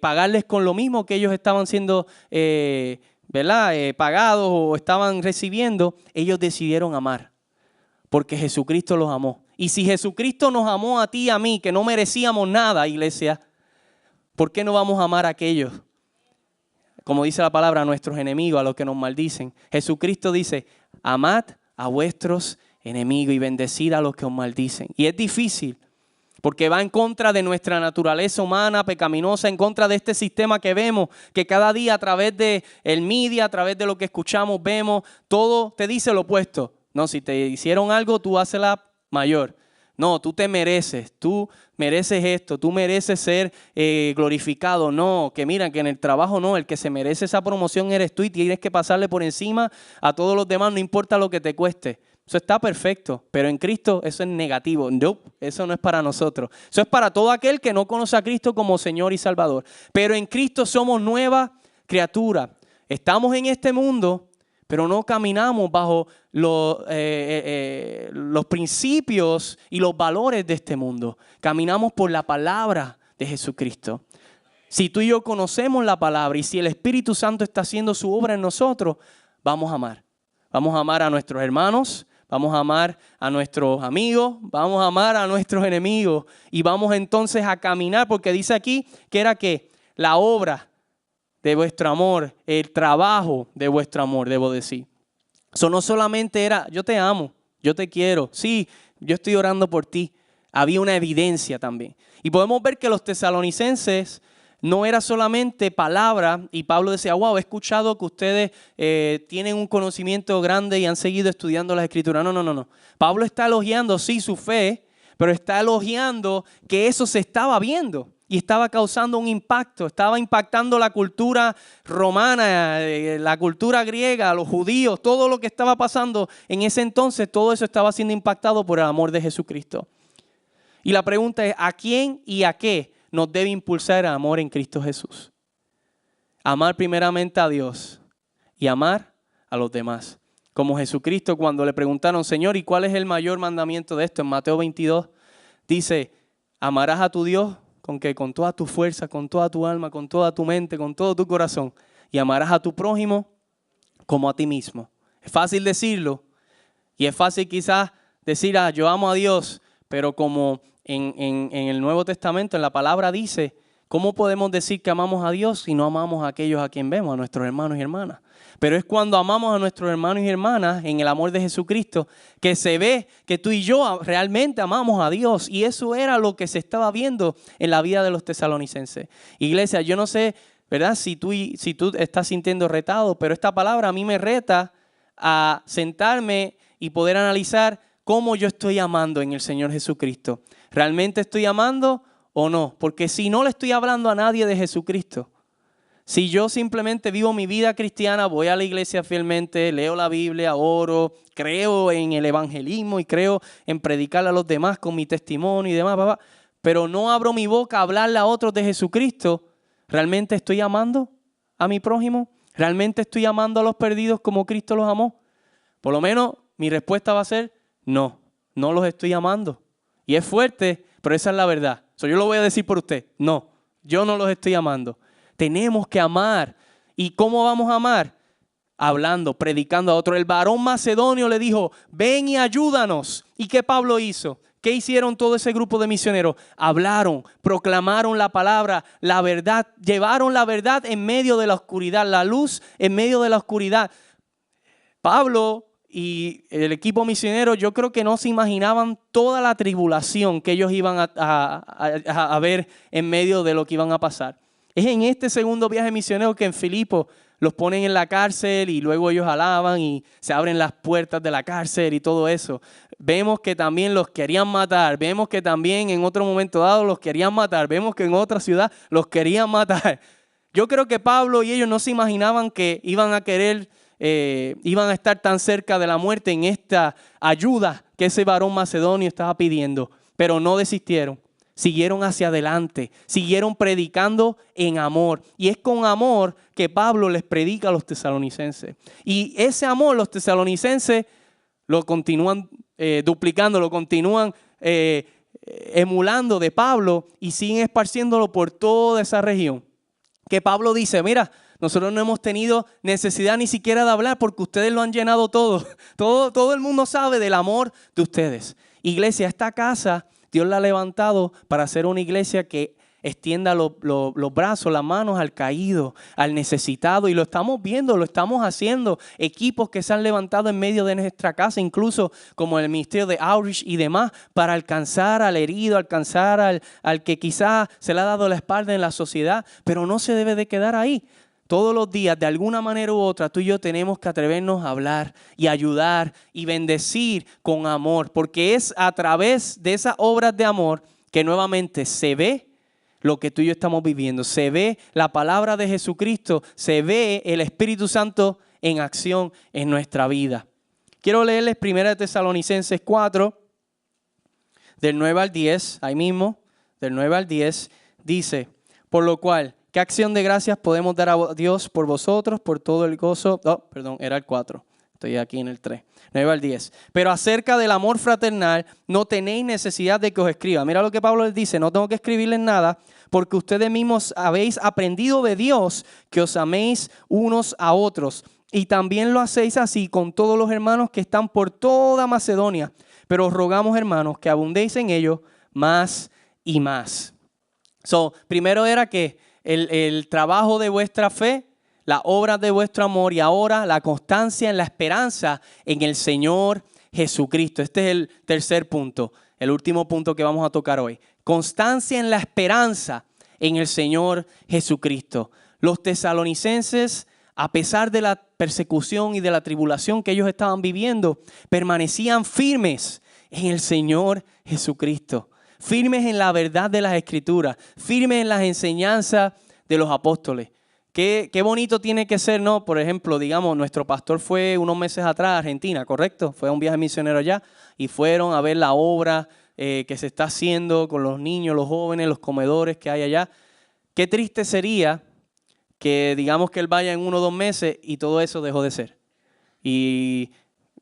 Speaker 2: pagarles con lo mismo que ellos estaban siendo pagados o estaban recibiendo, ellos decidieron amar, porque Jesucristo los amó. Y si Jesucristo nos amó a ti y a mí, que no merecíamos nada, iglesia, ¿por qué no vamos a amar a aquellos? Como dice la palabra, a nuestros enemigos, a los que nos maldicen. Jesucristo dice: amad a vuestros enemigos y bendecid a los que os maldicen. Y es difícil porque va en contra de nuestra naturaleza humana pecaminosa, en contra de este sistema que vemos, que cada día a través de el media, a través de lo que escuchamos, vemos, todo te dice lo opuesto. No, si te hicieron algo, tú hazla mayor. No, tú te mereces, tú mereces esto, tú mereces ser glorificado. No, que miran que en el trabajo no, el que se merece esa promoción eres tú y tienes que pasarle por encima a todos los demás, no importa lo que te cueste. Eso está perfecto, pero en Cristo eso es negativo. No, eso no es para nosotros. Eso es para todo aquel que no conoce a Cristo como Señor y Salvador. Pero en Cristo somos nueva criatura. Estamos en este mundo, pero no caminamos bajo los principios y los valores de este mundo. Caminamos por la palabra de Jesucristo. Si tú y yo conocemos la palabra y si el Espíritu Santo está haciendo su obra en nosotros, vamos a amar. Vamos a amar a nuestros hermanos, vamos a amar a nuestros amigos, vamos a amar a nuestros enemigos y vamos entonces a caminar, porque dice aquí que era que la obra de vuestro amor, el trabajo de vuestro amor, debo decir. Eso no solamente era, yo te amo, yo te quiero, sí, yo estoy orando por ti. Había una evidencia también. Y podemos ver que los tesalonicenses no era solamente palabra, y Pablo decía: wow, he escuchado que ustedes tienen un conocimiento grande y han seguido estudiando las Escrituras. No. Pablo está elogiando, sí, su fe, pero está elogiando que eso se estaba viendo. Y estaba causando un impacto, estaba impactando la cultura romana, la cultura griega, los judíos, todo lo que estaba pasando en ese entonces, todo eso estaba siendo impactado por el amor de Jesucristo. Y la pregunta es: ¿a quién y a qué nos debe impulsar el amor en Cristo Jesús? Amar primeramente a Dios y amar a los demás. Como Jesucristo, cuando le preguntaron: Señor, ¿y cuál es el mayor mandamiento de esto? En Mateo 22 dice: amarás a tu Dios con toda tu fuerza, con toda tu alma, con toda tu mente, con todo tu corazón, y amarás a tu prójimo como a ti mismo. Es fácil decirlo y es fácil quizás decir: yo amo a Dios, pero como en el Nuevo Testamento, en la palabra dice, ¿Cómo podemos decir que amamos a Dios si no amamos a aquellos a quien vemos, a nuestros hermanos y hermanas? Pero es cuando amamos a nuestros hermanos y hermanas en el amor de Jesucristo que se ve que tú y yo realmente amamos a Dios. Y eso era lo que se estaba viendo en la vida de los tesalonicenses. Iglesia, yo no sé, ¿verdad? Si tú estás sintiendo retado, pero esta palabra a mí me reta a sentarme y poder analizar cómo yo estoy amando en el Señor Jesucristo. ¿Realmente estoy amando o no? Porque si no le estoy hablando a nadie de Jesucristo, si yo simplemente vivo mi vida cristiana, voy a la iglesia fielmente, leo la Biblia, oro, creo en el evangelismo y creo en predicarle a los demás con mi testimonio y demás, pero no abro mi boca a hablarle a otros de Jesucristo, ¿realmente estoy amando a mi prójimo? ¿Realmente estoy amando a los perdidos como Cristo los amó? Por lo menos mi respuesta va a ser no, no los estoy amando. Y es fuerte, pero esa es la verdad. Yo lo voy a decir por usted. No, yo no los estoy amando. Tenemos que amar. ¿Y cómo vamos a amar? Hablando, predicando a otros. El varón macedonio le dijo, ven y ayúdanos. ¿Y qué Pablo hizo? ¿Qué hicieron todo ese grupo de misioneros? Hablaron, proclamaron la palabra, la verdad, llevaron la verdad en medio de la oscuridad, la luz en medio de la oscuridad. Pablo y el equipo misionero, yo creo que no se imaginaban toda la tribulación que ellos iban a ver en medio de lo que iban a pasar. Es en este segundo viaje misionero que en Filipo los ponen en la cárcel y luego ellos alaban y se abren las puertas de la cárcel y todo eso. Vemos que también los querían matar, vemos que también en otro momento dado los querían matar, vemos que en otra ciudad los querían matar. Yo creo que Pablo y ellos no se imaginaban que iban a estar tan cerca de la muerte en esta ayuda que ese varón macedonio estaba pidiendo, pero no desistieron. Siguieron hacia adelante, siguieron predicando en amor. Y es con amor que Pablo les predica a los tesalonicenses. Y ese amor los tesalonicenses lo continúan duplicando, lo continúan emulando de Pablo y siguen esparciéndolo por toda esa región. Que Pablo dice, mira, nosotros no hemos tenido necesidad ni siquiera de hablar porque ustedes lo han llenado todo. Todo el mundo sabe del amor de ustedes. Iglesia, esta casa Dios la ha levantado para ser una iglesia que extienda los brazos, las manos al caído, al necesitado. Y lo estamos viendo, lo estamos haciendo. Equipos que se han levantado en medio de nuestra casa, incluso como el ministerio de Outreach y demás, para alcanzar al herido, alcanzar al que quizás se le ha dado la espalda en la sociedad. Pero no se debe de quedar ahí. Todos los días, de alguna manera u otra, tú y yo tenemos que atrevernos a hablar y ayudar y bendecir con amor. Porque es a través de esas obras de amor que nuevamente se ve lo que tú y yo estamos viviendo. Se ve la palabra de Jesucristo, se ve el Espíritu Santo en acción en nuestra vida. Quiero leerles 1 Tesalonicenses 4, del 9 al 10, ahí mismo, del 9 al 10, dice, por lo cual, ¿qué acción de gracias podemos dar a Dios por vosotros, por todo el gozo? Era el 4. Estoy aquí en el 3. 9 al 10. Pero acerca del amor fraternal, no tenéis necesidad de que os escriba. Mira lo que Pablo les dice. No tengo que escribirles nada, porque ustedes mismos habéis aprendido de Dios que os améis unos a otros. Y también lo hacéis así con todos los hermanos que están por toda Macedonia. Pero os rogamos, hermanos, que abundéis en ello más y más. Primero era que el trabajo de vuestra fe, las obras de vuestro amor y ahora la constancia en la esperanza en el Señor Jesucristo. Este es el tercer punto, el último punto que vamos a tocar hoy. Constancia en la esperanza en el Señor Jesucristo. Los tesalonicenses, a pesar de la persecución y de la tribulación que ellos estaban viviendo, permanecían firmes en el Señor Jesucristo. Firmes en la verdad de las Escrituras, firmes en las enseñanzas de los apóstoles. Qué bonito tiene que ser, ¿no? Por ejemplo, digamos, nuestro pastor fue unos meses atrás a Argentina, ¿correcto? Fue a un viaje misionero allá y fueron a ver la obra que se está haciendo con los niños, los jóvenes, los comedores que hay allá. Qué triste sería que digamos que él vaya en 1 o 2 meses y todo eso dejó de ser. Y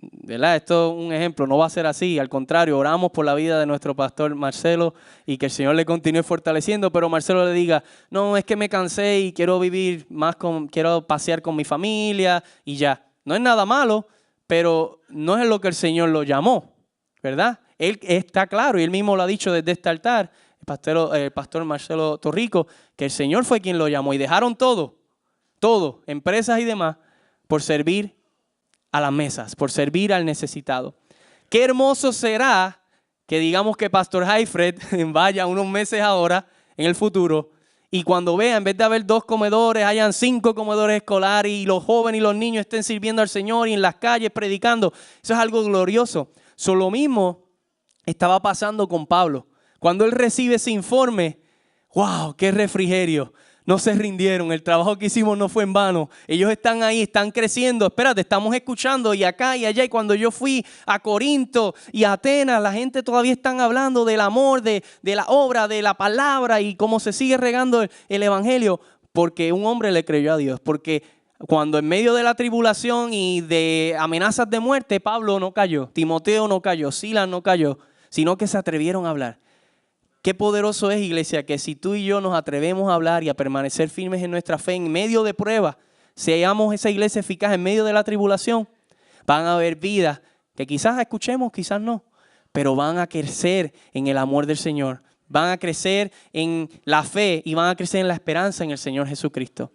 Speaker 2: ¿verdad? Esto es un ejemplo, no va a ser así, al contrario, oramos por la vida de nuestro pastor Marcelo y que el Señor le continúe fortaleciendo, pero Marcelo le diga, no, es que me cansé y quiero vivir más, quiero pasear con mi familia y ya. No es nada malo, pero no es lo que el Señor lo llamó, ¿verdad? Él está claro y él mismo lo ha dicho desde este altar, el pastor Marcelo Torrico, que el Señor fue quien lo llamó y dejaron todo, empresas y demás, por servir a las mesas, por servir al necesitado. Qué hermoso será que digamos que Pastor Heifred vaya unos meses ahora, en el futuro, y cuando vea, en vez de haber 2 comedores, hayan 5 comedores escolares y los jóvenes y los niños estén sirviendo al Señor y en las calles predicando. Eso es algo glorioso. Lo mismo estaba pasando con Pablo. Cuando él recibe ese informe, ¡wow! ¡Qué refrigerio! No se rindieron, el trabajo que hicimos no fue en vano. Ellos están ahí, están creciendo. Espérate, estamos escuchando y acá y allá. Y cuando yo fui a Corinto y a Atenas, la gente todavía están hablando del amor, de la obra, de la palabra y cómo se sigue regando el evangelio. Porque un hombre le creyó a Dios. Porque cuando en medio de la tribulación y de amenazas de muerte, Pablo no cayó, Timoteo no cayó, Silas no cayó, sino que se atrevieron a hablar. Qué poderoso es, iglesia, que si tú y yo nos atrevemos a hablar y a permanecer firmes en nuestra fe en medio de pruebas, seamos esa iglesia eficaz en medio de la tribulación, van a haber vidas que quizás escuchemos, quizás no, pero van a crecer en el amor del Señor, van a crecer en la fe y van a crecer en la esperanza en el Señor Jesucristo.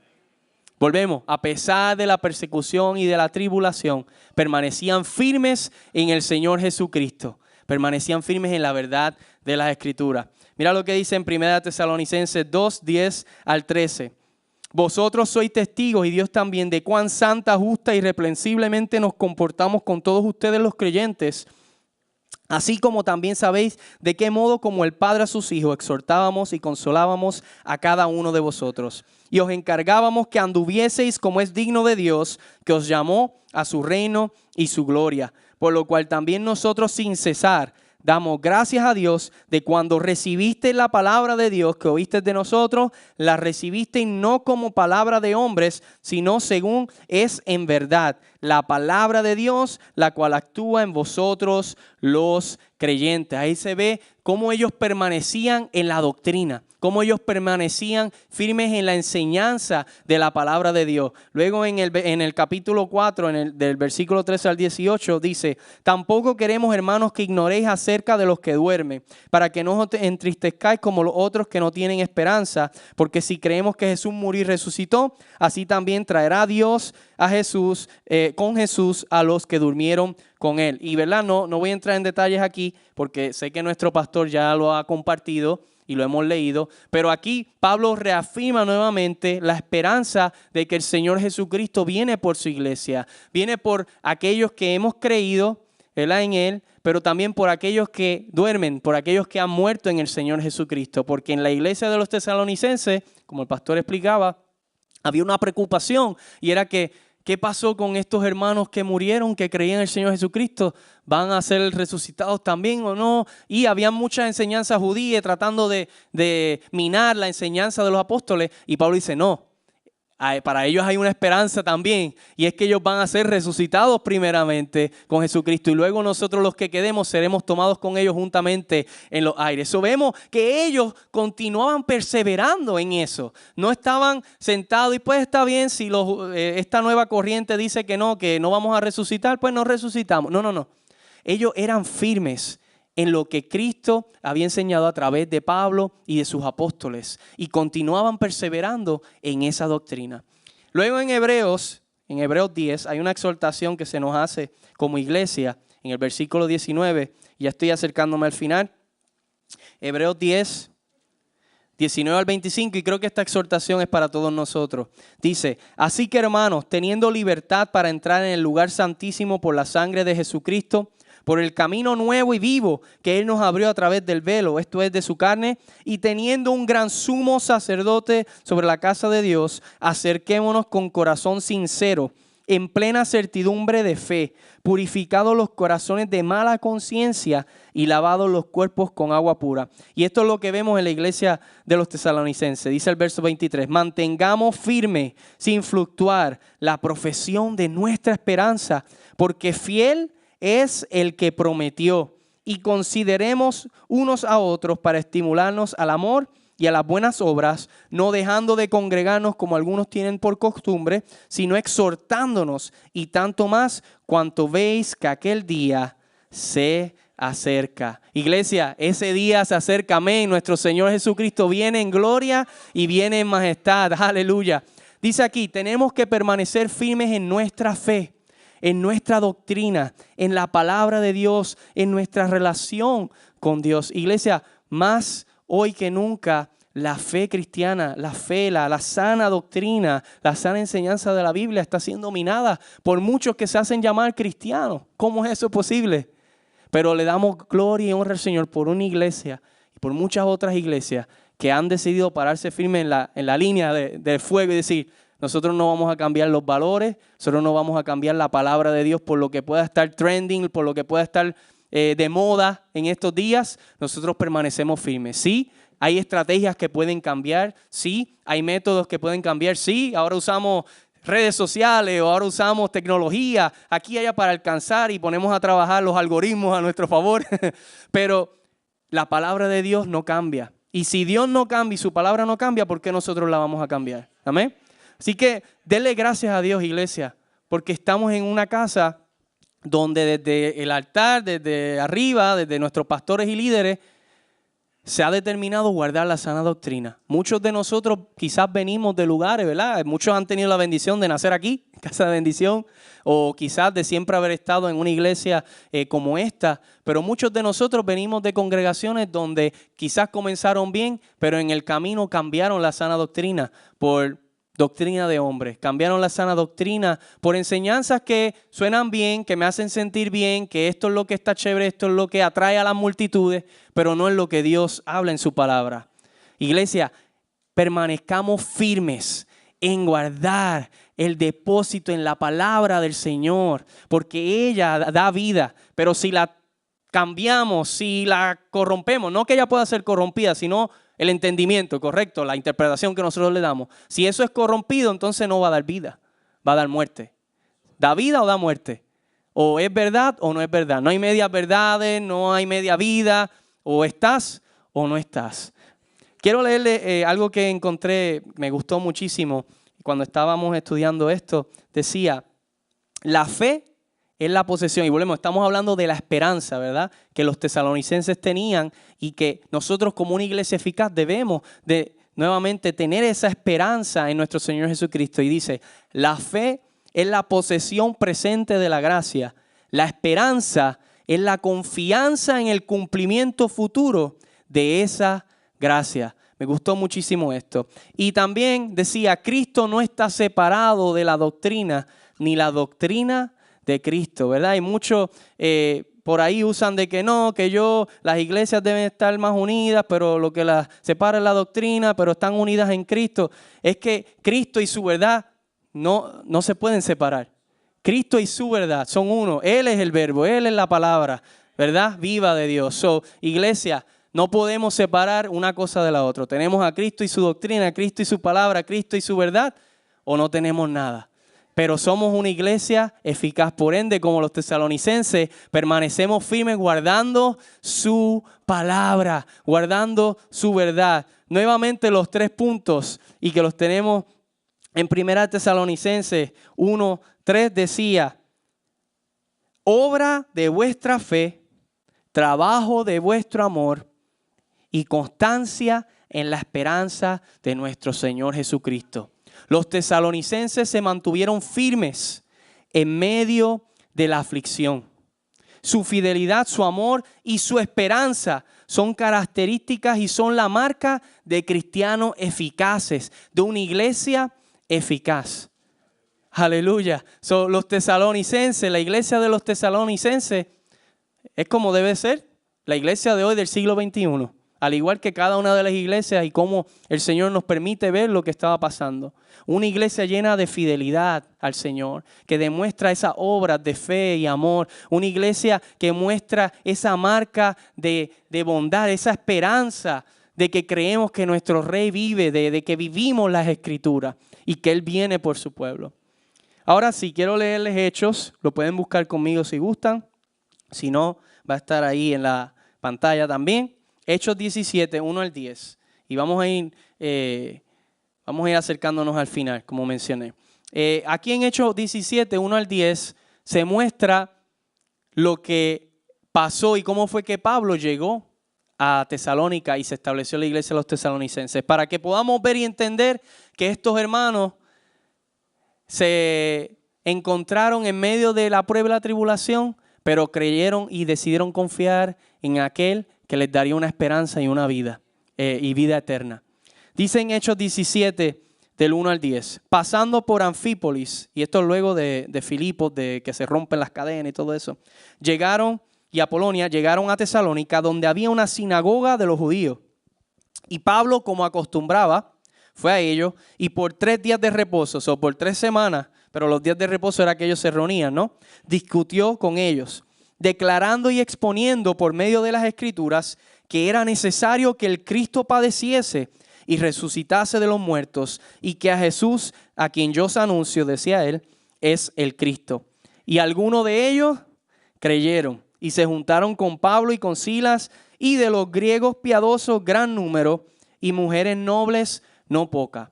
Speaker 2: Volvemos, a pesar de la persecución y de la tribulación, permanecían firmes en el Señor Jesucristo. Permanecían firmes en la verdad de las Escrituras. Mira lo que dice en 1 Tesalonicenses 2, 10 al 13. Vosotros sois testigos y Dios también de cuán santa, justa y irreprensiblemente nos comportamos con todos ustedes los creyentes. Así como también sabéis de qué modo como el Padre a sus hijos exhortábamos y consolábamos a cada uno de vosotros. Y os encargábamos que anduvieseis como es digno de Dios, que os llamó a su reino y su gloria. Por lo cual también nosotros sin cesar damos gracias a Dios de cuando recibiste la palabra de Dios que oíste de nosotros, la recibiste no como palabra de hombres, sino según es en verdad la palabra de Dios, la cual actúa en vosotros los creyentes. Ahí se ve cómo ellos permanecían en la doctrina, cómo ellos permanecían firmes en la enseñanza de la palabra de Dios. Luego en el capítulo 4, del versículo 13 al 18, dice: tampoco queremos, hermanos, que ignoréis acerca de los que duermen, para que no os entristezcáis como los otros que no tienen esperanza, porque si creemos que Jesús murió y resucitó, así también traerá Dios a Jesús, con Jesús a los que durmieron con él. Y verdad, no voy a entrar en detalles aquí, porque sé que nuestro pastor ya lo ha compartido y lo hemos leído, pero aquí Pablo reafirma nuevamente la esperanza de que el Señor Jesucristo viene por su iglesia, viene por aquellos que hemos creído, ¿verdad?, en Él, pero también por aquellos que duermen, por aquellos que han muerto en el Señor Jesucristo, porque en la iglesia de los tesalonicenses, como el pastor explicaba, había una preocupación y era que ¿qué pasó con estos hermanos que murieron, que creían en el Señor Jesucristo? ¿Van a ser resucitados también o no? Y había muchas enseñanzas judías tratando de minar la enseñanza de los apóstoles. Y Pablo dice, no, para ellos hay una esperanza también. Y es que ellos van a ser resucitados primeramente con Jesucristo. Y luego nosotros los que quedemos seremos tomados con ellos juntamente en los aires. So, vemos que ellos continuaban perseverando en eso. No estaban sentados y pues está bien si esta nueva corriente dice que no vamos a resucitar, pues no resucitamos. No. Ellos eran firmes en lo que Cristo había enseñado a través de Pablo y de sus apóstoles y continuaban perseverando en esa doctrina. Luego en Hebreos 10 hay una exhortación que se nos hace como iglesia en el versículo 19, ya estoy acercándome al final. Hebreos 10, 19 al 25, y creo que esta exhortación es para todos nosotros. Dice: así que, hermanos, teniendo libertad para entrar en el lugar santísimo por la sangre de Jesucristo, por el camino nuevo y vivo que Él nos abrió a través del velo, esto es, de su carne, y teniendo un gran sumo sacerdote sobre la casa de Dios, acerquémonos con corazón sincero, en plena certidumbre de fe, purificados los corazones de mala conciencia y lavados los cuerpos con agua pura. Y esto es lo que vemos en la iglesia de los tesalonicenses. Dice el verso 23, mantengamos firme, sin fluctuar, la profesión de nuestra esperanza, porque fiel es el que prometió, y consideremos unos a otros para estimularnos al amor y a las buenas obras, no dejando de congregarnos como algunos tienen por costumbre, sino exhortándonos, y tanto más cuanto veis que aquel día se acerca. Iglesia, ese día se acerca, amén. Nuestro Señor Jesucristo viene en gloria y viene en majestad. Aleluya. Dice aquí, tenemos que permanecer firmes en nuestra fe, en nuestra doctrina, en la palabra de Dios, en nuestra relación con Dios. Iglesia, más hoy que nunca, la fe cristiana, la fe, la sana doctrina, la sana enseñanza de la Biblia está siendo minada por muchos que se hacen llamar cristianos. ¿Cómo es eso posible? Pero le damos gloria y honra al Señor por una iglesia y por muchas otras iglesias que han decidido pararse firme en la línea del fuego y decir, nosotros no vamos a cambiar los valores, nosotros no vamos a cambiar la palabra de Dios por lo que pueda estar trending, por lo que pueda estar de moda en estos días. Nosotros permanecemos firmes. Sí, hay estrategias que pueden cambiar. Sí, hay métodos que pueden cambiar. Sí, ahora usamos redes sociales o ahora usamos tecnología aquí y allá para alcanzar y ponemos a trabajar los algoritmos a nuestro favor. Pero la palabra de Dios no cambia. Y si Dios no cambia y su palabra no cambia, ¿por qué nosotros la vamos a cambiar? Amén. Así que denle gracias a Dios, iglesia, porque estamos en una casa donde desde el altar, desde arriba, desde nuestros pastores y líderes, se ha determinado guardar la sana doctrina. Muchos de nosotros quizás venimos de lugares, ¿verdad? Muchos han tenido la bendición de nacer aquí, en Casa de Bendición, o quizás de siempre haber estado en una iglesia como esta. Pero muchos de nosotros venimos de congregaciones donde quizás comenzaron bien, pero en el camino cambiaron la sana doctrina por doctrina de hombres. Cambiaron la sana doctrina por enseñanzas que suenan bien, que me hacen sentir bien, que esto es lo que está chévere, esto es lo que atrae a las multitudes, pero no es lo que Dios habla en su palabra. Iglesia, permanezcamos firmes en guardar el depósito en la palabra del Señor, porque ella da vida, pero si la cambiamos, si la corrompemos, no que ella pueda ser corrompida, sino el entendimiento, correcto, la interpretación que nosotros le damos. Si eso es corrompido, entonces no va a dar vida, va a dar muerte. ¿Da vida o da muerte? O es verdad o no es verdad. No hay medias verdades, no hay media vida, o estás o no estás. Quiero leerle algo que encontré, me gustó muchísimo cuando estábamos estudiando esto. Decía, la fe es la posesión, y volvemos, estamos hablando de la esperanza, ¿verdad? Que los tesalonicenses tenían y que nosotros como una iglesia eficaz debemos de nuevamente tener esa esperanza en nuestro Señor Jesucristo. Y dice, la fe es la posesión presente de la gracia. La esperanza es la confianza en el cumplimiento futuro de esa gracia. Me gustó muchísimo esto. Y también decía, Cristo no está separado de la doctrina, ni la doctrina de Cristo, ¿verdad? Y muchos por ahí usan de que no, que las iglesias deben estar más unidas, pero lo que las separa es la doctrina, pero están unidas en Cristo. Es que Cristo y su verdad no se pueden separar. Cristo y su verdad son uno. Él es el verbo, Él es la palabra, ¿verdad? Viva de Dios. So, iglesia, no podemos separar una cosa de la otra. Tenemos a Cristo y su doctrina, a Cristo y su palabra, a Cristo y su verdad, o no tenemos nada. Pero somos una iglesia eficaz. Por ende, como los tesalonicenses, permanecemos firmes guardando su palabra, guardando su verdad. Nuevamente los 3 puntos y que los tenemos en 1 Tesalonicenses 1:3 decía, obra de vuestra fe, trabajo de vuestro amor y constancia en la esperanza de nuestro Señor Jesucristo. Los tesalonicenses se mantuvieron firmes en medio de la aflicción. Su fidelidad, su amor y su esperanza son características y son la marca de cristianos eficaces, de una iglesia eficaz. Aleluya. Los tesalonicenses, la iglesia de los tesalonicenses es como debe ser la iglesia de hoy del siglo XXI. Al igual que cada una de las iglesias y cómo el Señor nos permite ver lo que estaba pasando. Una iglesia llena de fidelidad al Señor, que demuestra esas obras de fe y amor. Una iglesia que muestra esa marca de bondad, esa esperanza de que creemos que nuestro Rey vive, de que vivimos las Escrituras y que Él viene por su pueblo. Ahora sí, quiero leerles Hechos. Lo pueden buscar conmigo si gustan. Si no, va a estar ahí en la pantalla también. Hechos 17, 1 al 10. Y vamos a ir acercándonos al final, como mencioné. Aquí en Hechos 17, 1 al 10, se muestra lo que pasó y cómo fue que Pablo llegó a Tesalónica y se estableció la iglesia de los tesalonicenses, para que podamos ver y entender que estos hermanos se encontraron en medio de la prueba y la tribulación, pero creyeron y decidieron confiar en aquel que les daría una esperanza y una vida, y vida eterna. Dice en Hechos 17, del 1 al 10, pasando por Anfípolis, y esto luego de Filipos, de que se rompen las cadenas y todo eso, y Apolonia, llegaron a Tesalónica, donde había una sinagoga de los judíos. Y Pablo, como acostumbraba, fue a ellos, y por 3 días de reposo, o por 3 semanas, pero los días de reposo era que ellos se reunían, ¿no? Discutió con ellos, declarando y exponiendo por medio de las Escrituras que era necesario que el Cristo padeciese y resucitase de los muertos, y que a Jesús, a quien yo os anuncio, decía él, es el Cristo. Y algunos de ellos creyeron y se juntaron con Pablo y con Silas, y de los griegos piadosos gran número, y mujeres nobles no pocas.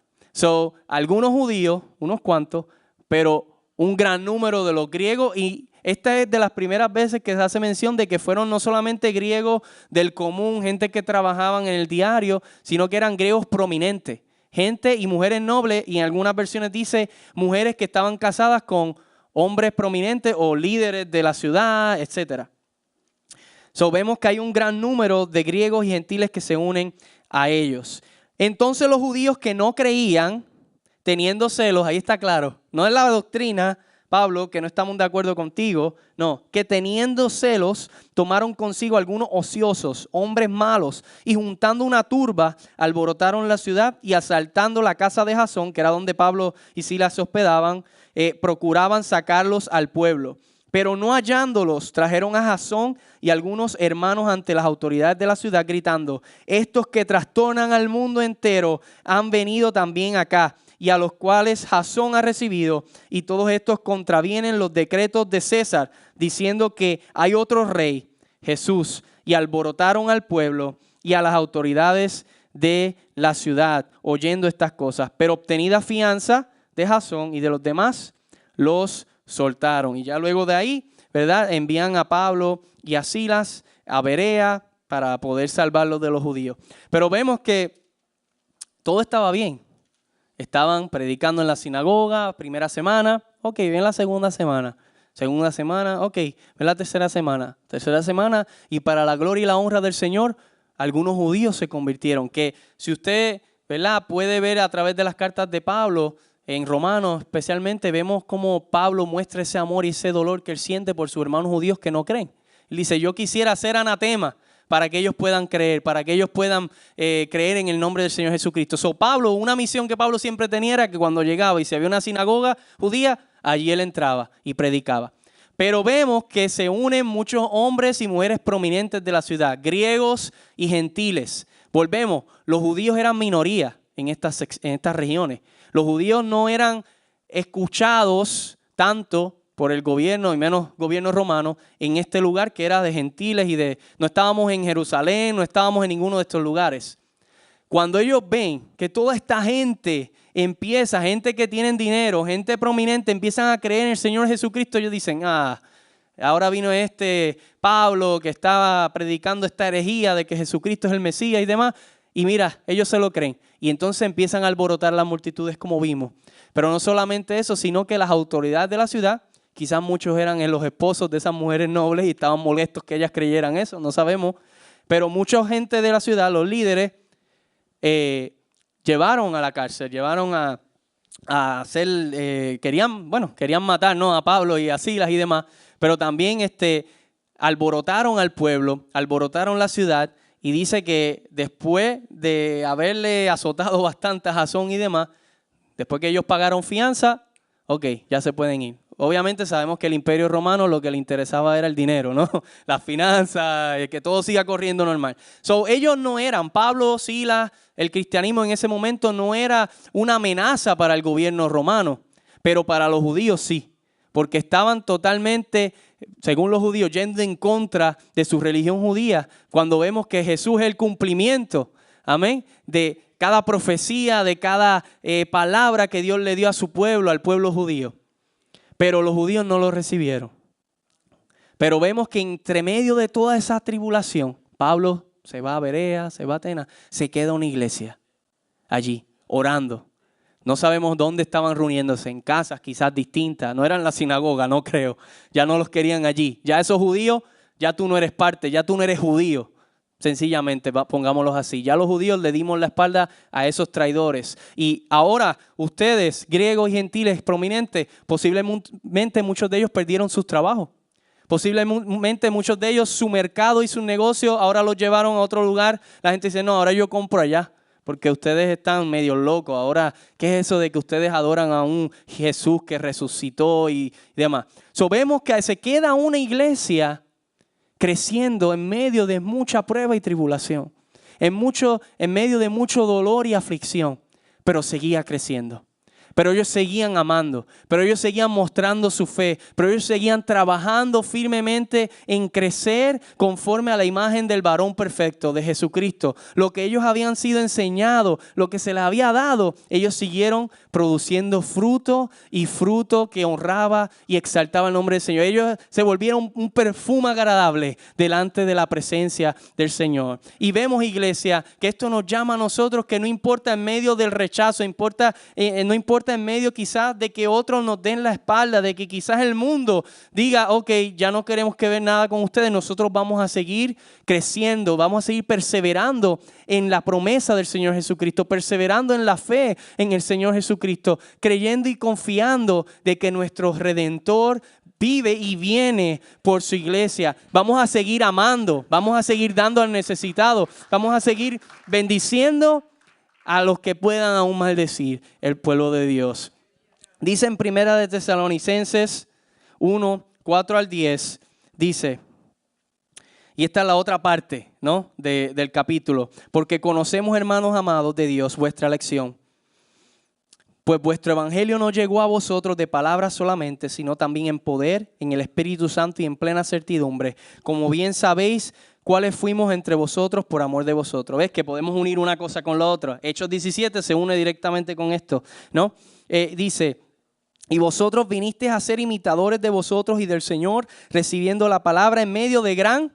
Speaker 2: Algunos judíos, unos cuantos, pero un gran número de los griegos, y esta es de las primeras veces que se hace mención de que fueron no solamente griegos del común, gente que trabajaban en el diario, sino que eran griegos prominentes, gente y mujeres nobles, y en algunas versiones dice mujeres que estaban casadas con hombres prominentes o líderes de la ciudad, etc. Vemos que hay un gran número de griegos y gentiles que se unen a ellos. Entonces los judíos que no creían, teniendo celos, ahí está claro, no es la doctrina, Pablo, que no estamos de acuerdo contigo, no, que teniendo celos tomaron consigo algunos ociosos, hombres malos, y juntando una turba alborotaron la ciudad, y asaltando la casa de Jasón, que era donde Pablo y Silas se hospedaban, procuraban sacarlos al pueblo. Pero no hallándolos, trajeron a Jasón y algunos hermanos ante las autoridades de la ciudad, gritando: estos que trastornan al mundo entero han venido también acá, y a los cuales Jasón ha recibido, y todos estos contravienen los decretos de César, diciendo que hay otro rey, Jesús, y alborotaron al pueblo y a las autoridades de la ciudad, oyendo estas cosas. Pero obtenida fianza de Jasón y de los demás, los soltaron. Y ya luego de ahí, ¿verdad?, envían a Pablo y a Silas a Berea para poder salvarlos de los judíos. Pero vemos que todo estaba bien. Estaban predicando en la sinagoga, primera semana, ok, ven la segunda semana, ok, ven la tercera semana, y para la gloria y la honra del Señor, algunos judíos se convirtieron. Que si usted, ¿verdad?, puede ver a través de las cartas de Pablo, en Romanos especialmente, vemos cómo Pablo muestra ese amor y ese dolor que él siente por sus hermanos judíos que no creen. Él dice: yo quisiera ser anatema para que ellos puedan creer, para que ellos puedan creer en el nombre del Señor Jesucristo. Pablo, una misión que Pablo siempre tenía era que cuando llegaba y si había una sinagoga judía, allí él entraba y predicaba. Pero vemos que se unen muchos hombres y mujeres prominentes de la ciudad, griegos y gentiles. Volvemos, los judíos eran minoría en estas regiones. Los judíos no eran escuchados tanto por el gobierno y menos gobierno romano en este lugar que era de gentiles no estábamos en Jerusalén, no estábamos en ninguno de estos lugares. Cuando ellos ven que toda esta gente gente que tienen dinero, gente prominente, empiezan a creer en el Señor Jesucristo, ellos dicen: ahora vino este Pablo que estaba predicando esta herejía de que Jesucristo es el Mesías y demás. Y mira, ellos se lo creen. Y entonces empiezan a alborotar las multitudes como vimos. Pero no solamente eso, sino que las autoridades de la ciudad, quizás muchos eran los esposos de esas mujeres nobles y estaban molestos que ellas creyeran eso, no sabemos. Pero mucha gente de la ciudad, los líderes, llevaron a la cárcel, llevaron a hacer, querían matar, ¿no?, a Pablo y a Silas y demás. Pero también alborotaron al pueblo, alborotaron la ciudad. Y dice que después de haberle azotado bastante a Jasón y demás, después que ellos pagaron fianza, ok, ya se pueden ir. Obviamente sabemos que el Imperio Romano lo que le interesaba era el dinero, ¿no? Las finanzas, que todo siga corriendo normal. Ellos no eran, Pablo, Silas, el cristianismo en ese momento no era una amenaza para el gobierno romano, pero para los judíos sí, porque estaban totalmente, según los judíos, yendo en contra de su religión judía, cuando vemos que Jesús es el cumplimiento, amén, de cada profecía, de cada palabra que Dios le dio a su pueblo, al pueblo judío. Pero los judíos no lo recibieron. Pero vemos que entre medio de toda esa tribulación, Pablo se va a Berea, se va a Atenas, se queda una iglesia allí, orando. No sabemos dónde estaban reuniéndose, en casas quizás distintas. No eran la sinagoga, no creo. Ya no los querían allí. Ya esos judíos, ya tú no eres parte, ya tú no eres judío. Sencillamente, pongámoslos así. Ya los judíos le dimos la espalda a esos traidores. Y ahora ustedes, griegos y gentiles prominentes, posiblemente muchos de ellos perdieron sus trabajos. Posiblemente muchos de ellos su mercado y su negocio ahora los llevaron a otro lugar. La gente dice, no, ahora yo compro allá. Porque ustedes están medio locos. Ahora, ¿qué es eso de que ustedes adoran a un Jesús que resucitó y demás? Vemos que se queda una iglesia creciendo en medio de mucha prueba y tribulación. En medio de mucho dolor y aflicción. Pero seguía creciendo. Pero ellos seguían amando, pero ellos seguían mostrando su fe, pero ellos seguían trabajando firmemente en crecer conforme a la imagen del varón perfecto de Jesucristo. Lo que ellos habían sido enseñados, lo que se les había dado, ellos siguieron produciendo fruto y fruto que honraba y exaltaba el nombre del Señor. Ellos se volvieron un perfume agradable delante de la presencia del Señor. Y vemos, iglesia, que esto nos llama a nosotros que no importa en medio del rechazo, no importa en medio quizás de que otros nos den la espalda, de que quizás el mundo diga, ok, ya no queremos que ver nada con ustedes, nosotros vamos a seguir creciendo, vamos a seguir perseverando en la promesa del Señor Jesucristo, perseverando en la fe en el Señor Jesucristo, creyendo y confiando de que nuestro Redentor vive y viene por su iglesia. Vamos a seguir amando, vamos a seguir dando al necesitado, vamos a seguir bendiciendo a los que puedan aún maldecir el pueblo de Dios. Dice en Primera de Tesalonicenses 1, 4 al 10, dice, y esta es la otra parte, ¿no? del capítulo, porque conocemos, hermanos amados de Dios, vuestra elección. Pues vuestro evangelio no llegó a vosotros de palabras solamente, sino también en poder, en el Espíritu Santo y en plena certidumbre, como bien sabéis cuáles fuimos entre vosotros por amor de vosotros. ¿Ves que podemos unir una cosa con la otra? Hechos 17 se une directamente con esto, ¿no? Dice, y vosotros vinisteis a ser imitadores de vosotros y del Señor, recibiendo la palabra en medio de gran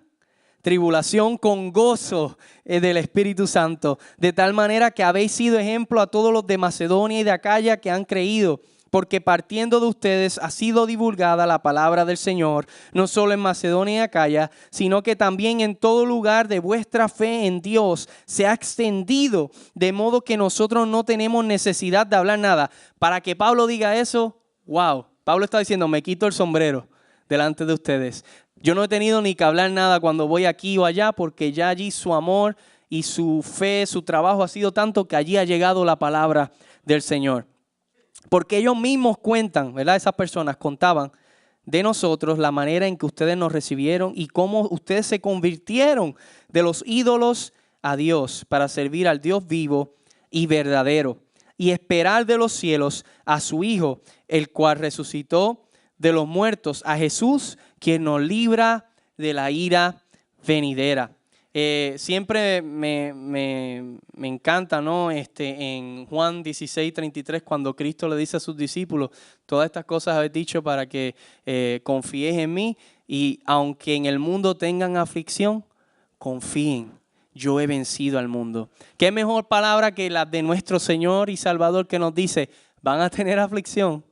Speaker 2: tribulación con gozo del Espíritu Santo, de tal manera que habéis sido ejemplo a todos los de Macedonia y de Acaya que han creído. Porque partiendo de ustedes ha sido divulgada la palabra del Señor, no solo en Macedonia y Acaya, sino que también en todo lugar de vuestra fe en Dios se ha extendido, de modo que nosotros no tenemos necesidad de hablar nada. Para que Pablo diga eso, wow, Pablo está diciendo, me quito el sombrero delante de ustedes. Yo no he tenido ni que hablar nada cuando voy aquí o allá, porque ya allí su amor y su fe, su trabajo ha sido tanto que allí ha llegado la palabra del Señor. Porque ellos mismos cuentan, ¿verdad? Esas personas contaban de nosotros la manera en que ustedes nos recibieron y cómo ustedes se convirtieron de los ídolos a Dios para servir al Dios vivo y verdadero y esperar de los cielos a su Hijo, el cual resucitó de los muertos, a Jesús, quien nos libra de la ira venidera. Siempre me encanta, ¿no? En Juan 16, 33, cuando Cristo le dice a sus discípulos, todas estas cosas habéis dicho para que confíes en mí y aunque en el mundo tengan aflicción, confíen, yo he vencido al mundo. ¿Qué mejor palabra que la de nuestro Señor y Salvador que nos dice, van a tener aflicción?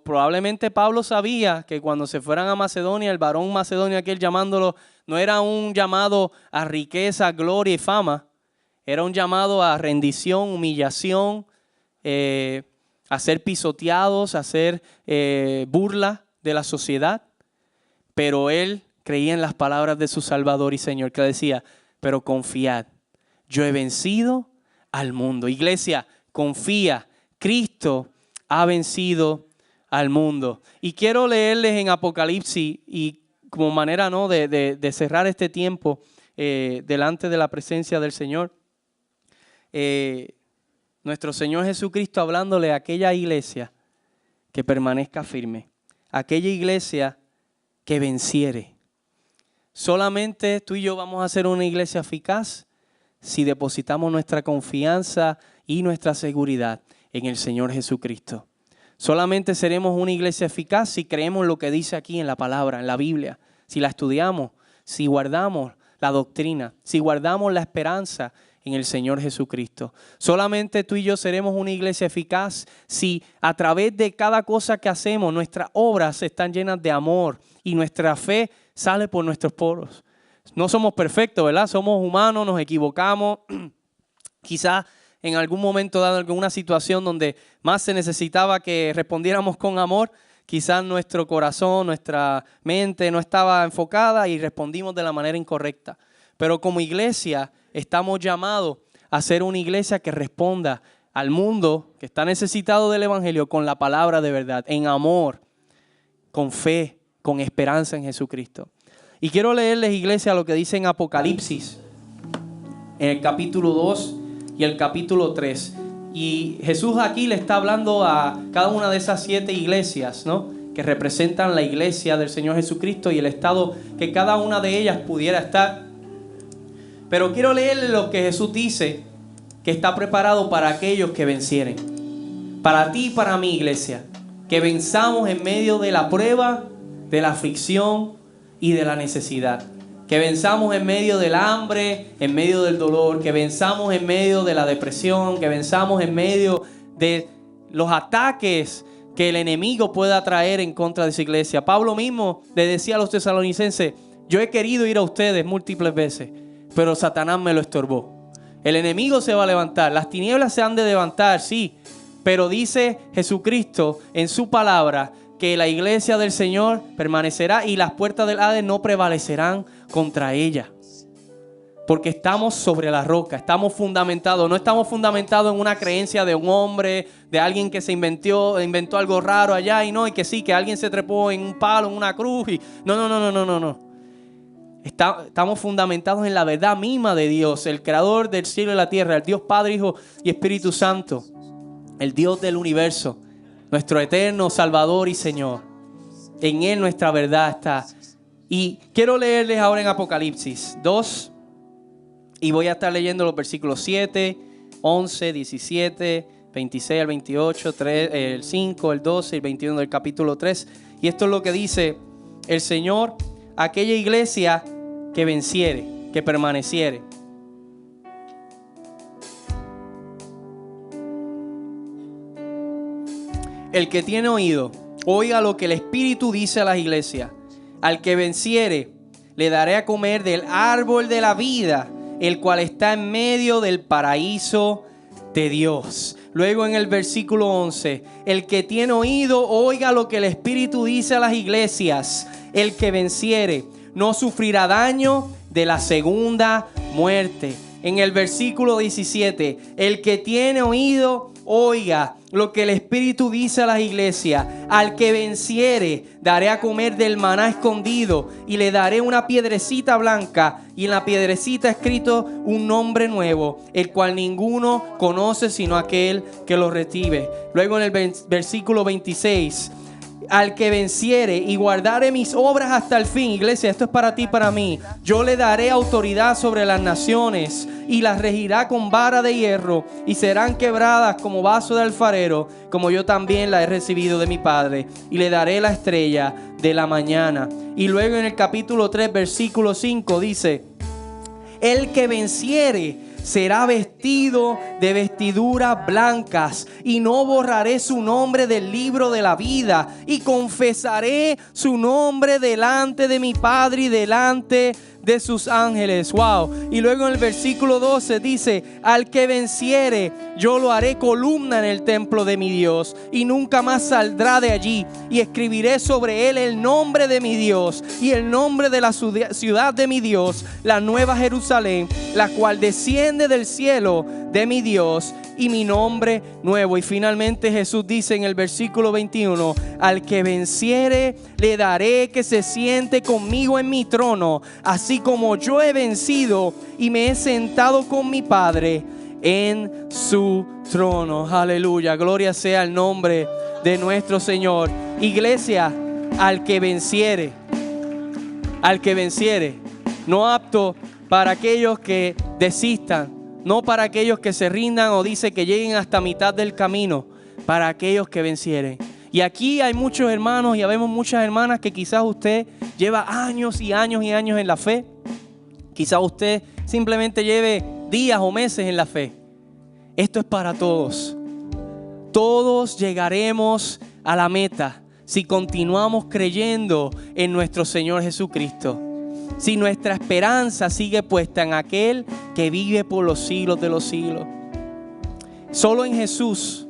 Speaker 2: Probablemente Pablo sabía que cuando se fueran a Macedonia, el varón macedonio aquel llamándolo, no era un llamado a riqueza, gloria y fama. Era un llamado a rendición, humillación, a ser pisoteados, a ser burla de la sociedad. Pero él creía en las palabras de su Salvador y Señor que decía, pero confiad, yo he vencido al mundo. Iglesia, confía, Cristo ha vencido al mundo. Y quiero leerles en Apocalipsis y como manera, ¿no? de cerrar este tiempo delante de la presencia del Señor. Nuestro Señor Jesucristo hablándole a aquella iglesia que permanezca firme. Aquella iglesia que venciere. Solamente tú y yo vamos a ser una iglesia eficaz si depositamos nuestra confianza y nuestra seguridad en el Señor Jesucristo. Solamente seremos una iglesia eficaz si creemos lo que dice aquí en la palabra, en la Biblia. si la estudiamos, si guardamos la doctrina, si guardamos la esperanza en el Señor Jesucristo. Solamente tú y yo seremos una iglesia eficaz si a través de cada cosa que hacemos nuestras obras están llenas de amor y nuestra fe sale por nuestros poros. No somos perfectos, ¿verdad? Somos humanos, nos equivocamos. Quizás en algún momento dado, en alguna situación donde más se necesitaba que respondiéramos con amor, quizás nuestro corazón, nuestra mente no estaba enfocada y respondimos de la manera incorrecta. Pero como iglesia estamos llamados a ser una iglesia que responda al mundo que está necesitado del evangelio con la palabra de verdad, en amor, con fe, con esperanza en Jesucristo. Y quiero leerles, iglesia, lo que dice en Apocalipsis, en el capítulo 2 y el capítulo 3. Y Jesús aquí le está hablando a cada una de esas 7 iglesias, ¿no?, que representan la iglesia del Señor Jesucristo y el estado que cada una de ellas pudiera estar. Pero quiero leerle lo que Jesús dice, que está preparado para aquellos que vencieren. Para ti y para mi iglesia, que venzamos en medio de la prueba, de la aflicción y de la necesidad. Que venzamos en medio del hambre, en medio del dolor, que venzamos en medio de la depresión, que venzamos en medio de los ataques que el enemigo pueda traer en contra de esa iglesia. Pablo mismo le decía a los tesalonicenses: yo he querido ir a ustedes múltiples veces, pero Satanás me lo estorbó. El enemigo se va a levantar, las tinieblas se han de levantar, sí, pero dice Jesucristo en su palabra que la iglesia del Señor permanecerá y las puertas del Hades no prevalecerán contra ella. Porque estamos sobre la roca, estamos fundamentados, no estamos fundamentados en una creencia de un hombre, de alguien que se inventó algo raro allá y que sí, que alguien se trepó en un palo, en una cruz. No. Estamos fundamentados en la verdad misma de Dios, el creador del cielo y la tierra, el Dios Padre, Hijo y Espíritu Santo, el Dios del universo, nuestro eterno Salvador y Señor. En Él nuestra verdad está. Y quiero leerles ahora en Apocalipsis 2, y voy a estar leyendo los versículos 7, 11, 17, 26 al 28, 3, el 5, el 12 y el 21 del capítulo 3. Y esto es lo que dice el Señor a aquella iglesia que venciere, que permaneciere. El que tiene oído, oiga lo que el Espíritu dice a las iglesias. Al que venciere, le daré a comer del árbol de la vida, el cual está en medio del paraíso de Dios. Luego en el versículo 11, el que tiene oído, oiga lo que el Espíritu dice a las iglesias. El que venciere no sufrirá daño de la segunda muerte. En el versículo 17, el que tiene oído, oiga lo que el Espíritu dice a las iglesias. Al que venciere, daré a comer del maná escondido y le daré una piedrecita blanca y en la piedrecita escrito un nombre nuevo, el cual ninguno conoce sino aquel que lo recibe. Luego en el versículo 26, al que venciere y guardare mis obras hasta el fin. Iglesia, esto es para ti y para mí. Yo le daré autoridad sobre las naciones y las regirá con vara de hierro y serán quebradas como vaso de alfarero, como yo también la he recibido de mi Padre, y le daré la estrella de la mañana. Y luego en el capítulo 3 versículo 5 dice: el que venciere será vestido de vestiduras blancas y no borraré su nombre del libro de la vida y confesaré su nombre delante de mi Padre y delante de sus ángeles. Wow. Y luego en el versículo 12 dice: al que venciere, yo lo haré columna en el templo de mi Dios y nunca más saldrá de allí, y escribiré sobre él el nombre de mi Dios y el nombre de la ciudad de mi Dios, la nueva Jerusalén, la cual desciende del cielo de mi Dios, y mi nombre nuevo. Y finalmente Jesús dice en el versículo 21: al que venciere, le daré que se siente conmigo en mi trono, así como yo he vencido y me he sentado con mi Padre en su trono. Aleluya, gloria sea el nombre de nuestro Señor. Iglesia, al que venciere, no apto para aquellos que desistan, no para aquellos que se rindan o dice que lleguen hasta mitad del camino, para aquellos que vencieren. Y aquí hay muchos hermanos y habemos muchas hermanas que quizás usted lleva años y años y años en la fe. Quizás usted simplemente lleve días o meses en la fe. Esto es para todos. Todos llegaremos a la meta si continuamos creyendo en nuestro Señor Jesucristo. Si nuestra esperanza sigue puesta en aquel que vive por los siglos de los siglos. Solo en Jesús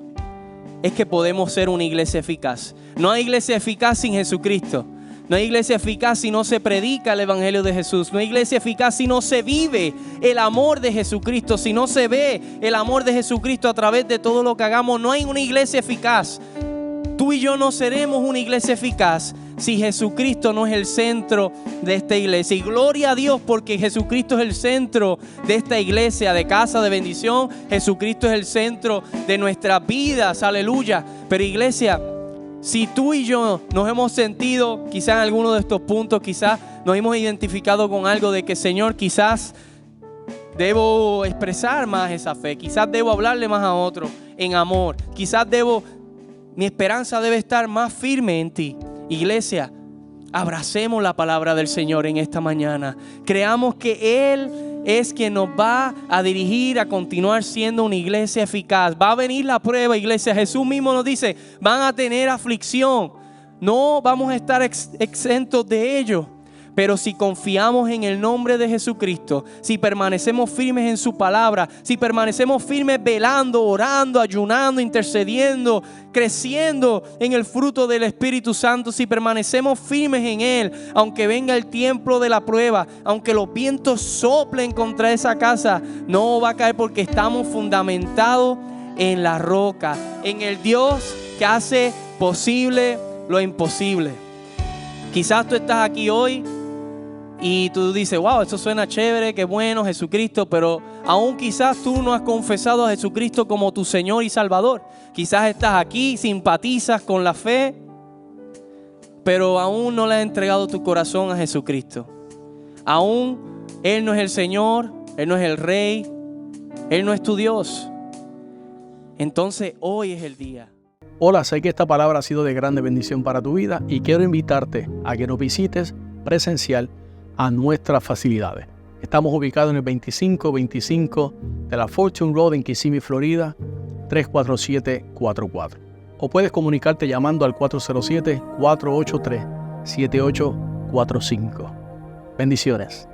Speaker 2: es que podemos ser una iglesia eficaz. No hay iglesia eficaz sin Jesucristo. No hay iglesia eficaz si no se predica el evangelio de Jesús. No hay iglesia eficaz si no se vive el amor de Jesucristo. Si no se ve el amor de Jesucristo a través de todo lo que hagamos. No hay una iglesia eficaz. Tú y yo no seremos una iglesia eficaz si Jesucristo no es el centro de esta iglesia. Y gloria a Dios porque Jesucristo es el centro de esta iglesia, de Casa de Bendición. Jesucristo es el centro de nuestras vidas, aleluya. Pero iglesia, si tú y yo nos hemos sentido, quizás en alguno de estos puntos, quizás nos hemos identificado con algo de que, Señor, quizás debo expresar más esa fe, quizás debo hablarle más a otro en amor, quizás mi esperanza debe estar más firme en ti. Iglesia, abracemos la palabra del Señor en esta mañana. Creamos que Él es quien nos va a dirigir a continuar siendo una iglesia eficaz. Va a venir la prueba, iglesia. Jesús mismo nos dice, van a tener aflicción. No vamos a estar exentos de ello. Pero si confiamos en el nombre de Jesucristo, si permanecemos firmes en su palabra, si permanecemos firmes velando, orando, ayunando, intercediendo, creciendo en el fruto del Espíritu Santo, si permanecemos firmes en Él, aunque venga el tiempo de la prueba, aunque los vientos soplen contra esa casa, no va a caer porque estamos fundamentados en la roca, en el Dios que hace posible lo imposible. Quizás tú estás aquí hoy y tú dices, wow, eso suena chévere, qué bueno, Jesucristo, pero aún quizás tú no has confesado a Jesucristo como tu Señor y Salvador. Quizás estás aquí, simpatizas con la fe, pero aún no le has entregado tu corazón a Jesucristo. Aún Él no es el Señor, Él no es el Rey, Él no es tu Dios. Entonces hoy es el día.
Speaker 1: Hola, sé que esta palabra ha sido de grande bendición para tu vida y quiero invitarte a que nos visites presencial a nuestras facilidades. Estamos ubicados en el 2525 de la Fortune Road en Kissimmee, Florida, 34744. O puedes comunicarte llamando al 407-483-7845. Bendiciones.